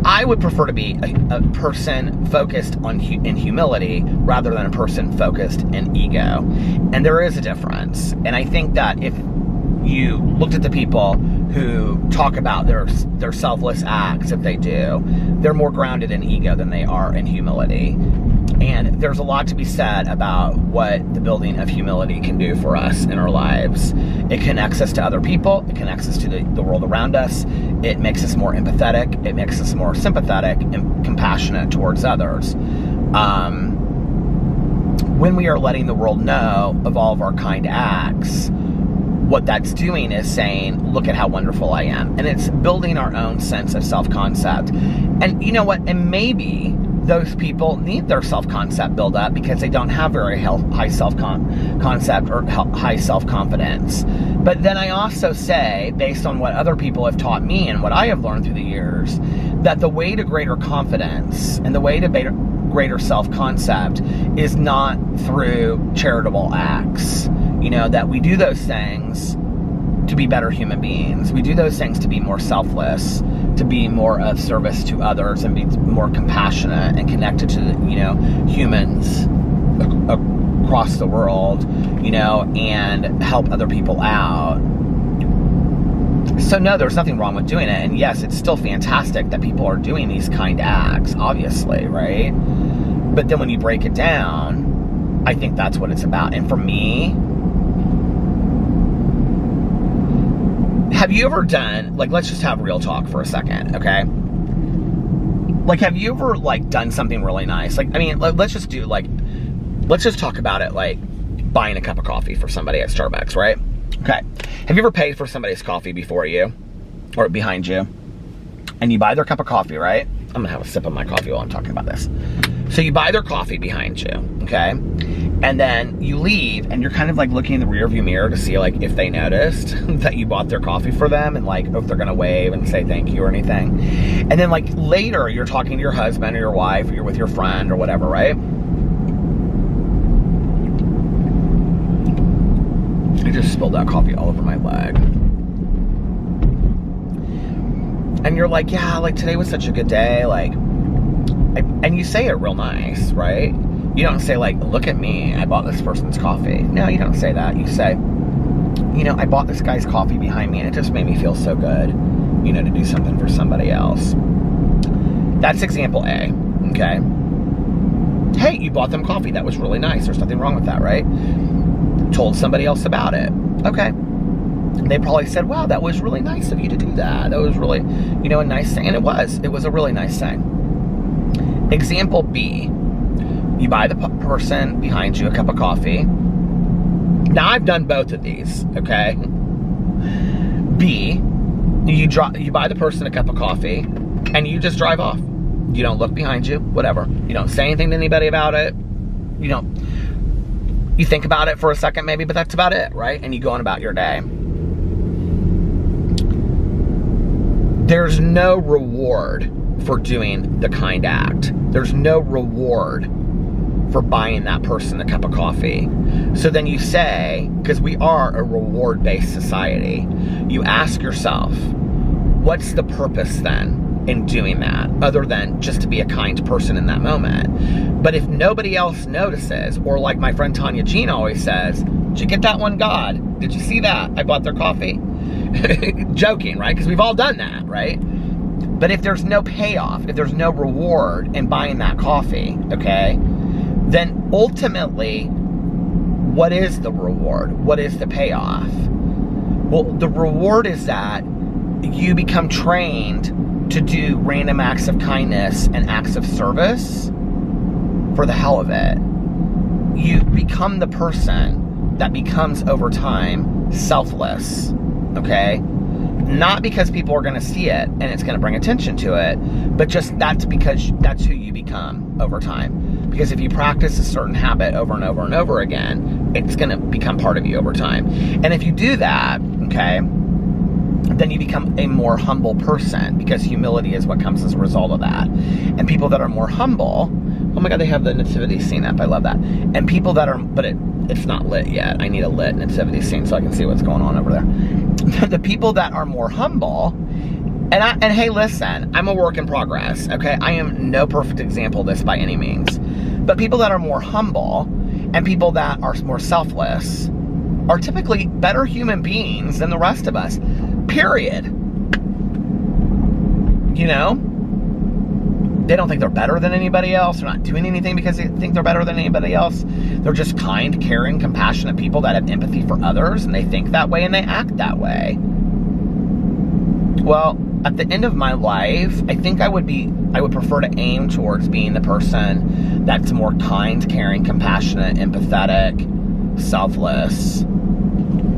[SPEAKER 1] I would prefer to be a person focused in humility rather than a person focused in ego. And there is a difference. And I think that if you looked at the people who talk about their selfless acts, if they do, they're more grounded in ego than they are in humility. And there's a lot to be said about what the building of humility can do for us in our lives. It connects us to other people. It connects us to the world around us. It makes us more empathetic. It makes us more sympathetic and compassionate towards others. When we are letting the world know of all of our kind acts, what that's doing is saying, look at how wonderful I am. And it's building our own sense of self-concept. And you know what? And maybe those people need their self-concept build up because they don't have very high self-concept or high self-confidence. But then I also say, based on what other people have taught me and what I have learned through the years, that the way to greater confidence and the way to greater self-concept is not through charitable acts. You know, that we do those things to be better human beings. We do those things to be more selfless, to be more of service to others and be more compassionate and connected to, humans across the world, and help other people out. So no, there's nothing wrong with doing it. And yes, it's still fantastic that people are doing these kind acts, obviously, right? But then when you break it down, I think that's what it's about. And for me, have you ever done, let's just have real talk for a second, okay? Have you ever, done something really nice? Let's just talk about it, buying a cup of coffee for somebody at Starbucks, right? Okay. Have you ever paid for somebody's coffee before you? Or behind you? And you buy their cup of coffee, right? I'm gonna have a sip of my coffee while I'm talking about this. So you buy their coffee behind you, okay? And then you leave and you're kind of looking in the rearview mirror to see if they noticed that you bought their coffee for them and if they're gonna wave and say thank you or anything. And then later you're talking to your husband or your wife or you're with your friend or whatever, right? I just spilled that coffee all over my leg. And you're yeah, today was such a good day, and you say it real nice, right? You don't say look at me, I bought this person's coffee. No, you don't say that. You say, I bought this guy's coffee behind me and it just made me feel so good, to do something for somebody else. That's example A, okay? Hey, you bought them coffee. That was really nice. There's nothing wrong with that, right? Told somebody else about it. Okay. They probably said, wow, that was really nice of you to do that. That was really, a nice thing. And it was a really nice thing. Example B, you buy the person behind you a cup of coffee. Now, I've done both of these, okay? B, you buy the person a cup of coffee and you just drive off. You don't look behind you, whatever. You don't say anything to anybody about it. You think about it for a second maybe, but that's about it, right? And you go on about your day. There's no reward for doing the kind act. There's no reward for buying that person a cup of coffee. So then you say, because we are a reward-based society, you ask yourself, what's the purpose then in doing that, other than just to be a kind person in that moment? But if nobody else notices, or like my friend Tanya Jean always says, did you get that one, God? Did you see that? I bought their coffee. Joking, right? Because we've all done that, right? But if there's no payoff, if there's no reward in buying that coffee, okay, then ultimately, what is the reward? What is the payoff? Well, the reward is that you become trained to do random acts of kindness and acts of service for the hell of it. You become the person that becomes over time selfless, okay? Not because people are going to see it and it's going to bring attention to it, but just that's because that's who you become over time. Because if you practice a certain habit over and over and over again, it's going to become part of you over time. And if you do that, okay, then you become a more humble person, because humility is what comes as a result of that. And people that are more humble, oh my God, they have the nativity scene up. I love that. And people that are, but it's not lit yet. I need a lit nativity scene so I can see what's going on over there. The people that are more humble, and hey, listen, I'm a work in progress, okay? I am no perfect example of this by any means. But people that are more humble and people that are more selfless are typically better human beings than the rest of us, period. You know? They don't think they're better than anybody else. They're not doing anything because they think they're better than anybody else. They're just kind, caring, compassionate people that have empathy for others, and they think that way and they act that way. Well, at the end of my life, I think I would prefer to aim towards being the person that's more kind, caring, compassionate, empathetic, selfless,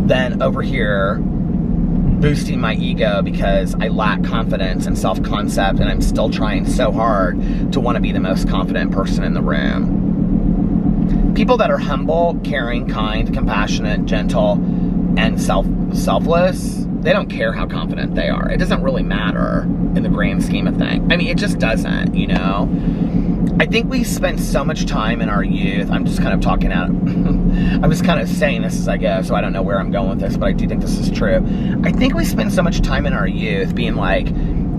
[SPEAKER 1] than over here boosting my ego because I lack confidence and self-concept, and I'm still trying so hard to want to be the most confident person in the room. People that are humble, caring, kind, compassionate, gentle, and selfless, they don't care how confident they are. It doesn't really matter in the grand scheme of things. I mean, it just doesn't, you know? I think we spend so much time in our youth. I'm just kind of talking out. I'm just kind of saying this as I go, so I don't know where I'm going with this, but I do think this is true. I think we spend so much time in our youth being like,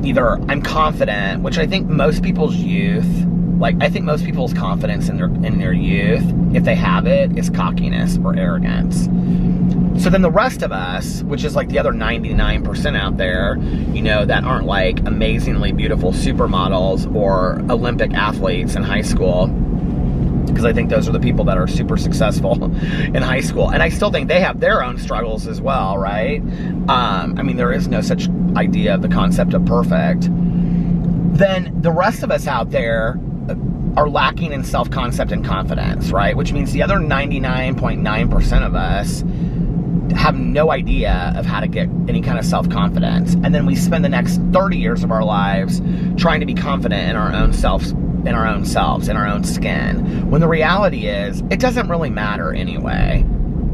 [SPEAKER 1] either I'm confident, which I think most people's youth, like I think most people's confidence in their youth, if they have it, is cockiness or arrogance. So then the rest of us, which is like the other 99% out there, you know, that aren't like amazingly beautiful supermodels or Olympic athletes in high school, because I think those are the people that are super successful in high school. And I still think they have their own struggles as well, right? I mean, there is no such idea of the concept of perfect. Then the rest of us out there are lacking in self-concept and confidence, right? Which means the other 99.9% of us have no idea of how to get any kind of self-confidence. And then we spend the next 30 years of our lives trying to be confident in our own selves, in our own skin. When the reality is, it doesn't really matter anyway.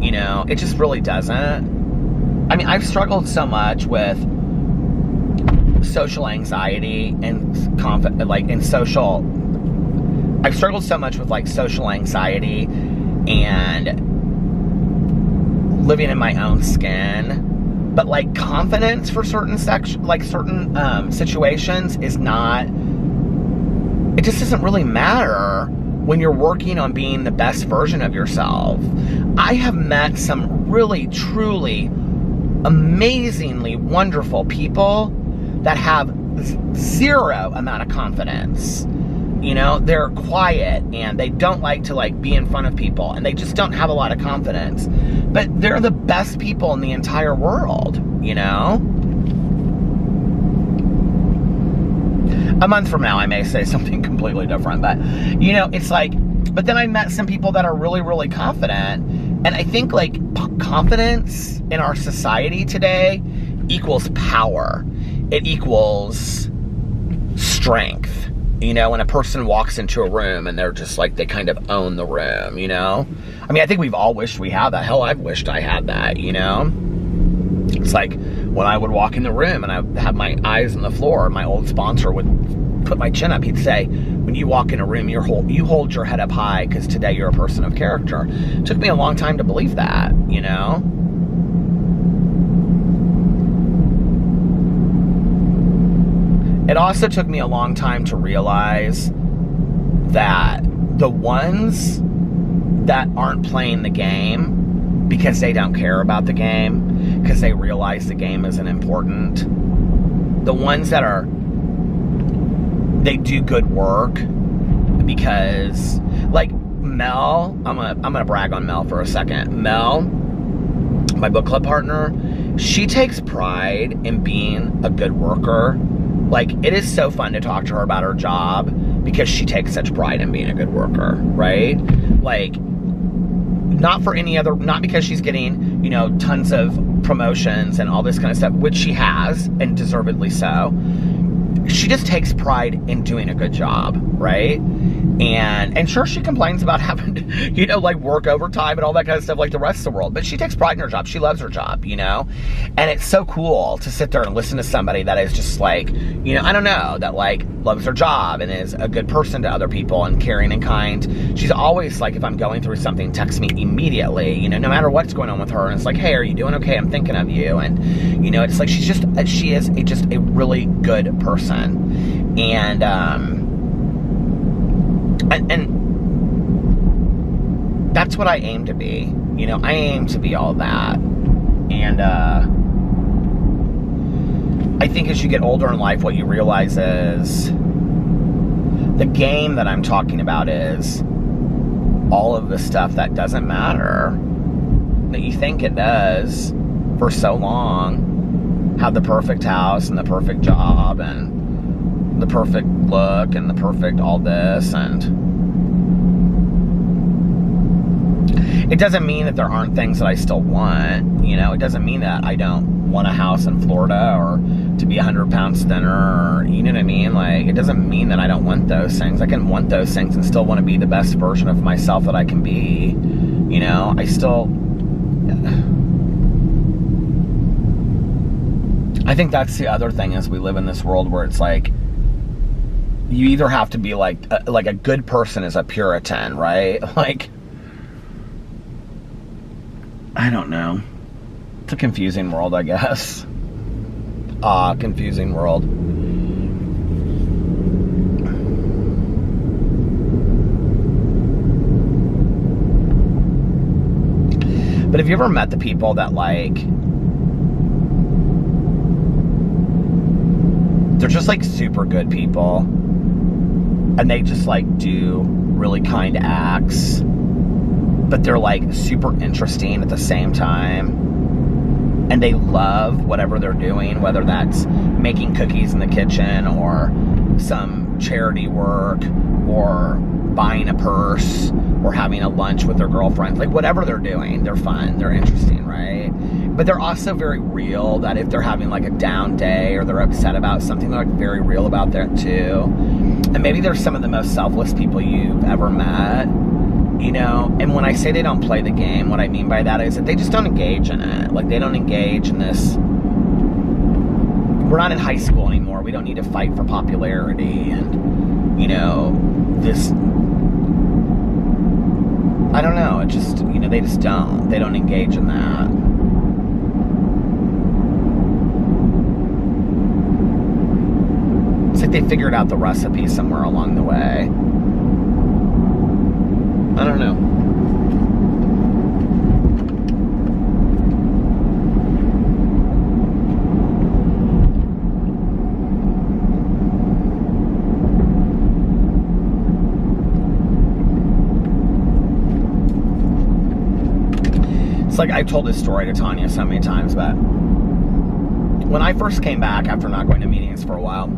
[SPEAKER 1] You know, it just really doesn't. I mean, I've struggled so much with social anxiety and I've struggled so much with like social anxiety and living in my own skin, but like confidence for certain situations is not, it just doesn't really matter when you're working on being the best version of yourself. I have met some really, truly, amazingly wonderful people that have zero amount of confidence. You know, they're quiet and they don't like to like be in front of people and they just don't have a lot of confidence. But they're the best people in the entire world, you know? A month from now, I may say something completely different, but you know, it's like, but then I met some people that are really, really confident. And I think like confidence in our society today equals power. It equals strength. You know, when a person walks into a room and they're just like, they kind of own the room, you know? I mean, I think we've all wished we had that. Hell, I've wished I had that, you know? It's like when I would walk in the room and I would have my eyes on the floor, my old sponsor would put my chin up. He'd say, when you walk in a room, you hold your head up high because today you're a person of character. It took me a long time to believe that, you know? It also took me a long time to realize that the ones that aren't playing the game because they don't care about the game, because they realize the game isn't important, the ones that are, they do good work because, like Mel, I'm gonna brag on Mel for a second. Mel, my book club partner, she takes pride in being a good worker Like, it is so fun to talk to her about her job because she takes such pride in being a good worker, right? Like, not because she's getting, you know, tons of promotions and all this kind of stuff, which she has, and deservedly so. She just takes pride in doing a good job, right? And sure, she complains about having to, you know, like, work overtime and all that kind of stuff like the rest of the world, but she takes pride in her job. She loves her job, you know? And it's so cool to sit there and listen to somebody that is just like, you know, I don't know, that like loves her job and is a good person to other people and caring and kind. She's always like, if I'm going through something, text me immediately, you know, no matter what's going on with her. And it's like, hey, are you doing okay? I'm thinking of you. And, you know, it's like, she is just a really good person. And that's what I aim to be. You know, I aim to be all that. And I think as you get older in life, what you realize is the game that I'm talking about is all of the stuff that doesn't matter, that you think it does for so long. Have the perfect house and the perfect job and the perfect look and the perfect all this, and it doesn't mean that there aren't things that I still want. You know, it doesn't mean that I don't want a house in Florida or to be 100 pounds thinner, or, you know what I mean? Like, it doesn't mean that I don't want those things. I can want those things and still want to be the best version of myself that I can be. You know, I think that's the other thing, is we live in this world where it's like, you either have to be like a good person is a Puritan, right? Like, I don't know. It's a confusing world, I guess. Confusing world. But have you ever met the people that, like, they're just like super good people, and they just like do really kind acts, but they're like super interesting at the same time, and they love whatever they're doing, whether that's making cookies in the kitchen or some charity work or buying a purse or having a lunch with their girlfriends. Like, whatever they're doing, they're fun, they're interesting, right? But they're also very real, that if they're having like a down day or they're upset about something, they're like very real about that too. And maybe they're some of the most selfless people you've ever met, you know? And when I say they don't play the game, what I mean by that is that they just don't engage in it. Like, they don't engage in this. We're not in high school anymore. We don't need to fight for popularity and, you know, this, I don't know, it just, you know, they don't engage in that. It's like they figured out the recipe somewhere along the way. I don't know. It's like, I've told this story to Tanya so many times, but when I first came back after not going to meetings for a while,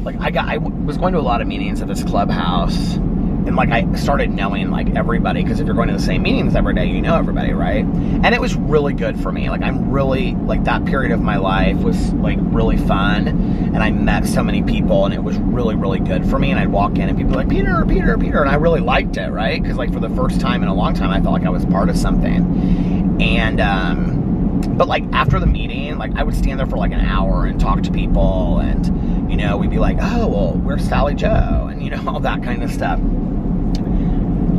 [SPEAKER 1] like, I was going to a lot of meetings at this clubhouse, and like, I started knowing like everybody, because if you're going to the same meetings every day, you know everybody, right? And it was really good for me. Like, I'm really, like, that period of my life was like really fun, and I met so many people, and it was really, really good for me. And I'd walk in and people were like, Peter, and I really liked it, right? Because like, for the first time in a long time, I felt like I was part of something. And but like, after the meeting, like, I would stand there for like an hour and talk to people, and, you know, we'd be like, oh, well, where's Sally Joe? And, you know, all that kind of stuff.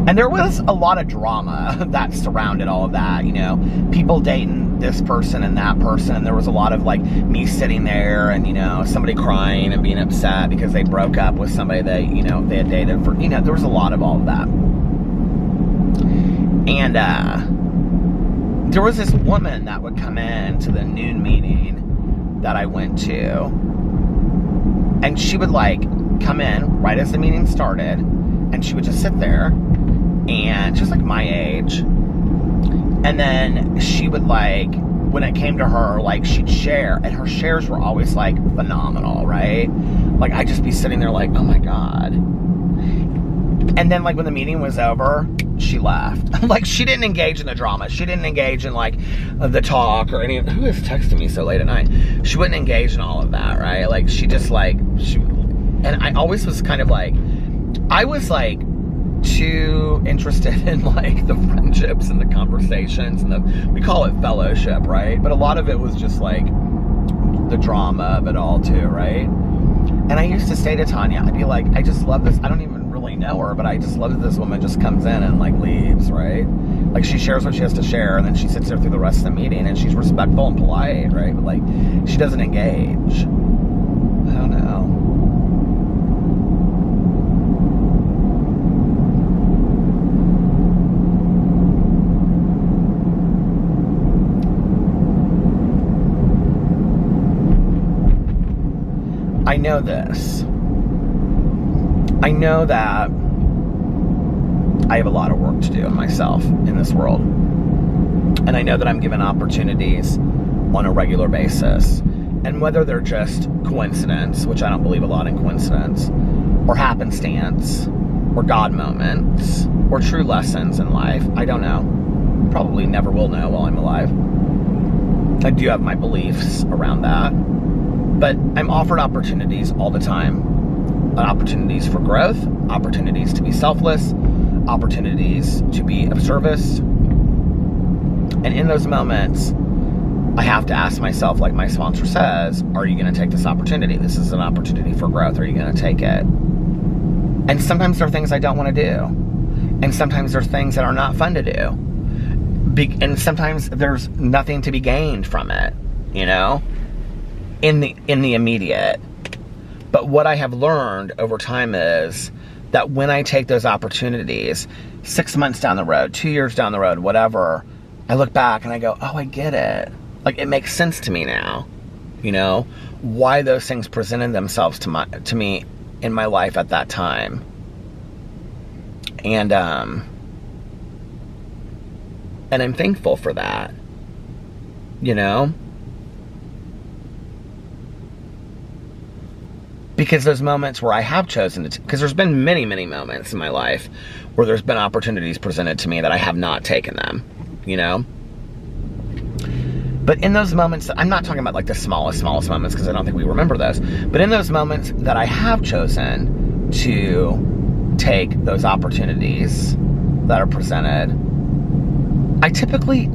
[SPEAKER 1] And there was a lot of drama that surrounded all of that, you know, people dating this person and that person. And there was a lot of like me sitting there and, you know, somebody crying and being upset because they broke up with somebody they, you know, they had dated for, you know, there was a lot of all of that. And there was this woman that would come in to the noon meeting that I went to, and she would like come in right as the meeting started, and she would just sit there, and she was like my age, and then she would like when it came to her, like, she'd share, and her shares were always, like, phenomenal, right? Like, I'd just be sitting there like, oh my God. And then, like, when the meeting was over, she left. Like, she didn't engage in the drama. She didn't engage in, like, the talk or any... Who is texting me so late at night? She wouldn't engage in all of that, right? Like, she just, like... And I always was kind of, like... I was, like, too interested in, like, the friendships and the conversations and the... We call it fellowship, right? But a lot of it was just, like, the drama of it all, too, right? And I used to say to Tanya, I'd be like, I just love this... I don't even really know her, but I just love that this woman just comes in and, like, leaves, right? Like, she shares what she has to share, and then she sits there through the rest of the meeting, and she's respectful and polite, right? But, like, she doesn't engage. I don't know. I know this. I know that I have a lot of work to do in myself in this world. And I know that I'm given opportunities on a regular basis. And whether they're just coincidence, which I don't believe a lot in coincidence, or happenstance, or God moments, or true lessons in life, I don't know. Probably never will know while I'm alive. I do have my beliefs around that. But I'm offered opportunities all the time. Opportunities for growth, opportunities to be selfless, opportunities to be of service. And in those moments, I have to ask myself, like my sponsor says, are you going to take this opportunity? This is an opportunity for growth. Are you going to take it? And sometimes there are things I don't want to do. And sometimes there are things that are not fun to do. And sometimes there's nothing to be gained from it, you know, in the immediate. But what I have learned over time is that when I take those opportunities, 6 months down the road, 2 years down the road, whatever, I look back and I go, oh, I get it. Like, it makes sense to me now, you know, why those things presented themselves to me in my life at that time. And I'm thankful for that, you know? Because those moments where I have chosen to, because there's been many, many moments in my life where there's been opportunities presented to me that I have not taken them, you know? But in those moments, I'm not talking about like the smallest moments, because I don't think we remember those. But in those moments that I have chosen to take those opportunities that are presented, I typically,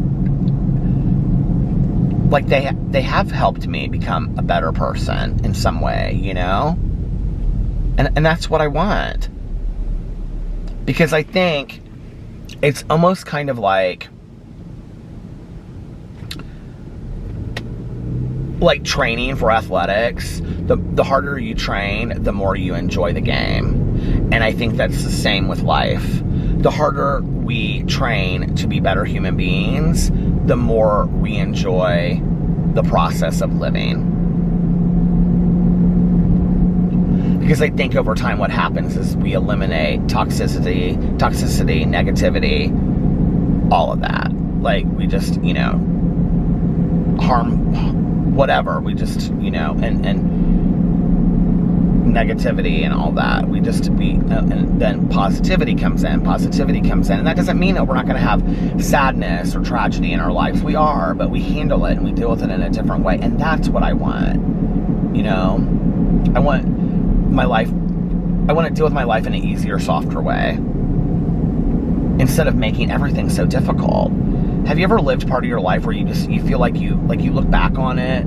[SPEAKER 1] like, they have helped me become a better person in some way, you know? And that's what I want. Because I think it's almost kind of like training for athletics. The harder you train, the more you enjoy the game. And I think that's the same with life. The harder we train to be better human beings, the more we enjoy the process of living. Because I think over time what happens is we eliminate toxicity, negativity, all of that. Like, we just, you know, harm, whatever, we just, you know, and negativity and all that. And then positivity comes in, and that doesn't mean that we're not going to have sadness or tragedy in our lives. We are, but we handle it and we deal with it in a different way, and that's what I want, you know? I want to deal with my life in an easier, softer way, instead of making everything so difficult. Have you ever lived part of your life where you feel like you look back on it,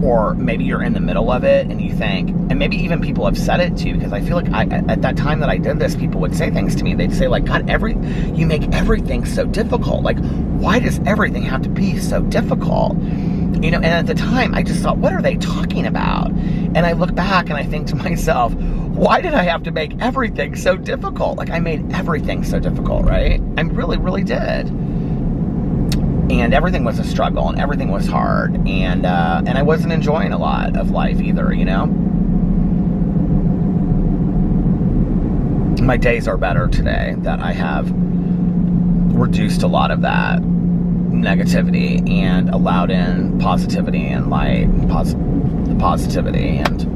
[SPEAKER 1] or maybe you're in the middle of it and you think, and maybe even people have said it to you, because I feel like at that time that I did this, people would say things to me. They'd say, like, God, you make everything so difficult. Like, why does everything have to be so difficult? You know, and at the time I just thought, what are they talking about? And I look back and I think to myself, why did I have to make everything so difficult? Like, I made everything so difficult, right? I really, really did. And everything was a struggle, and everything was hard, and I wasn't enjoying a lot of life either, you know? My days are better today, that I have reduced a lot of that. negativity and allowed in positivity and light, positivity, and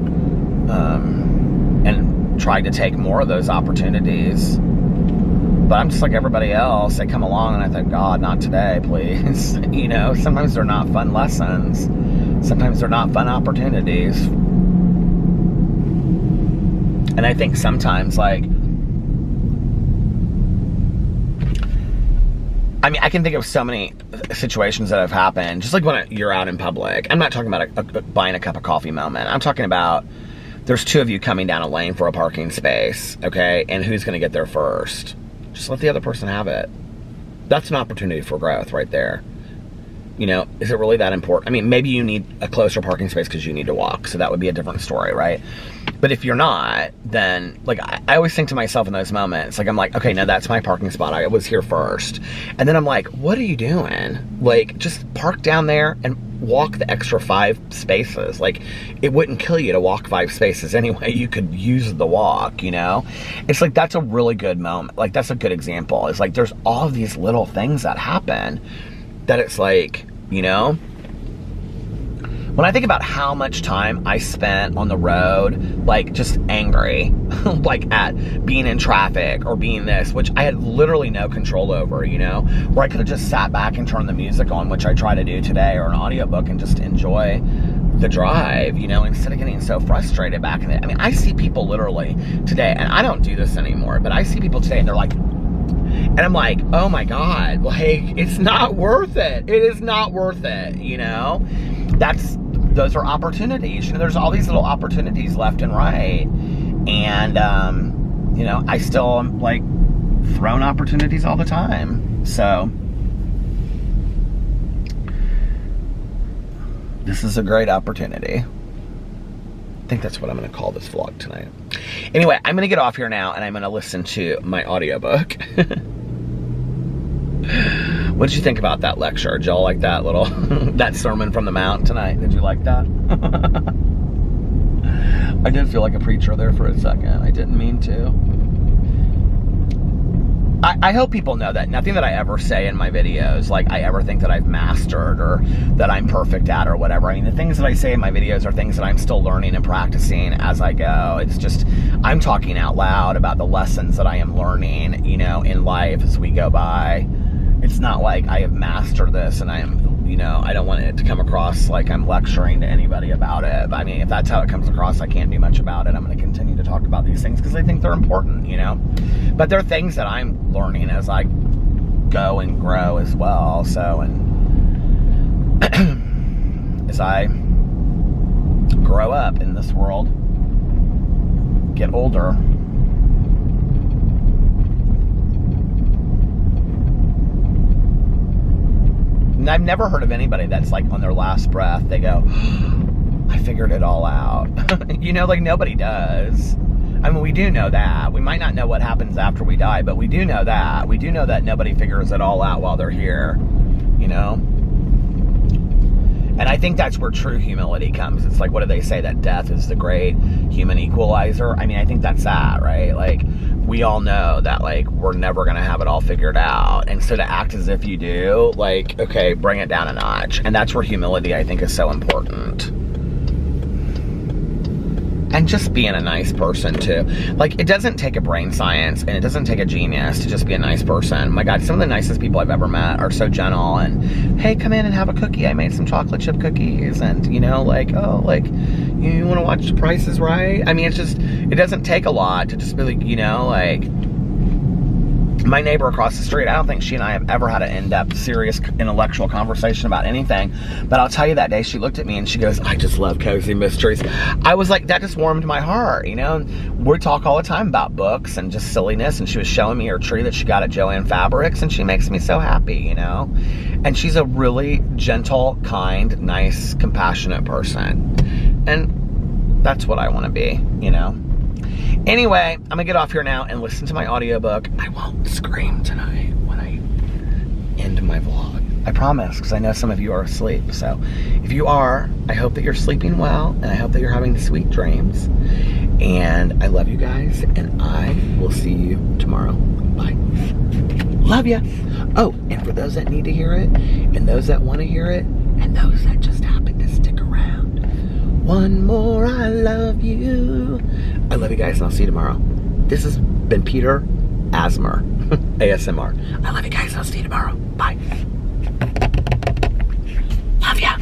[SPEAKER 1] tried to take more of those opportunities. But I'm just like everybody else. They come along and I think, God, not today, please. You know, sometimes they're not fun lessons. Sometimes they're not fun opportunities. And I think sometimes, like, I mean, I can think of so many situations that have happened, just like when you're out in public. I'm not talking about a buying a cup of coffee moment. I'm talking about there's two of you coming down a lane for a parking space, okay? And who's going to get there first? Just let the other person have it. That's an opportunity for growth right there. You know, is it really that important? I mean, maybe you need a closer parking space because you need to walk, so that would be a different story, right? But if you're not, then, like, I always think to myself in those moments, like, I'm like, okay, now that's my parking spot. I was here first. And then I'm like, what are you doing? Like, just park down there and walk the extra 5 spaces. Like, it wouldn't kill you to walk 5 spaces anyway. You could use the walk, you know? It's like, that's a really good moment. Like, that's a good example. It's like, there's all of these little things that happen that it's like, you know, when I think about how much time I spent on the road, like, just angry, like, at being in traffic or being this, which I had literally no control over, you know, where I could have just sat back and turned the music on, which I try to do today, or an audiobook, and just enjoy the drive, you know, instead of getting so frustrated back in it. I mean, I see people literally today, and I don't do this anymore, but I see people today and they're like, and I'm like, oh my God, like, it's not worth it. It is not worth it, you know? Those are opportunities. You know, there's all these little opportunities left and right. And, you know, I still am, like, thrown opportunities all the time. So, this is a great opportunity. I think that's what I'm going to call this vlog tonight. Anyway, I'm going to get off here now, and I'm going to listen to my audiobook. What did you think about that lecture? Did y'all like that little, that sermon from the mount tonight? Did you like that? I did feel like a preacher there for a second. I didn't mean to. I hope people know that nothing that I ever say in my videos, like, I ever think that I've mastered or that I'm perfect at or whatever. I mean, the things that I say in my videos are things that I'm still learning and practicing as I go. It's just, I'm talking out loud about the lessons that I am learning, you know, in life as we go by. It's not like I have mastered this and I am, you know, I don't want it to come across like I'm lecturing to anybody about it. But I mean, if that's how it comes across, I can't do much about it. I'm going to continue to talk about these things because I think they're important, you know. But they're things that I'm learning as I go and grow as well. So, and as I grow up in this world, get older, and I've never heard of anybody that's like on their last breath, they go, I figured it all out. You know, like, nobody does. I mean, we do know that. We might not know what happens after we die, but we do know that. We do know that nobody figures it all out while they're here, you know? And I think that's where true humility comes. It's like, what do they say? That death is the great human equalizer? I mean, I think that's that, right? Like, we all know that, like, we're never going to have it all figured out. And so to act as if you do, like, okay, bring it down a notch. And that's where humility, I think, is so important. And just being a nice person, too. Like, it doesn't take a brain science and it doesn't take a genius to just be a nice person. My God, some of the nicest people I've ever met are so gentle and, hey, come in and have a cookie. I made some chocolate chip cookies. And, you know, like, oh, like, you want to watch The Price is Right? I mean, it's just, it doesn't take a lot to just be like, you know, like, my neighbor across the street, I don't think she and I have ever had an in-depth, serious, intellectual conversation about anything. But I'll tell you, that day she looked at me and she goes, I just love cozy mysteries. I was like, that just warmed my heart, you know? We talk all the time about books and just silliness. And she was showing me her tree that she got at Joann Fabrics. And she makes me so happy, you know? And she's a really gentle, kind, nice, compassionate person. And that's what I want to be, you know? Anyway, I'm gonna get off here now and listen to my audiobook. I won't scream tonight when I end my vlog. I promise, because I know some of you are asleep. So if you are, I hope that you're sleeping well, and I hope that you're having sweet dreams. And I love you guys, and I will see you tomorrow. Bye. Love ya. Oh, and for those that need to hear it, and those that want to hear it, and those that just happen to stick around, one more I love you. I love you guys, and I'll see you tomorrow. This has been Peter Asmer, ASMR. I love you guys, and I'll see you tomorrow. Bye. Love ya.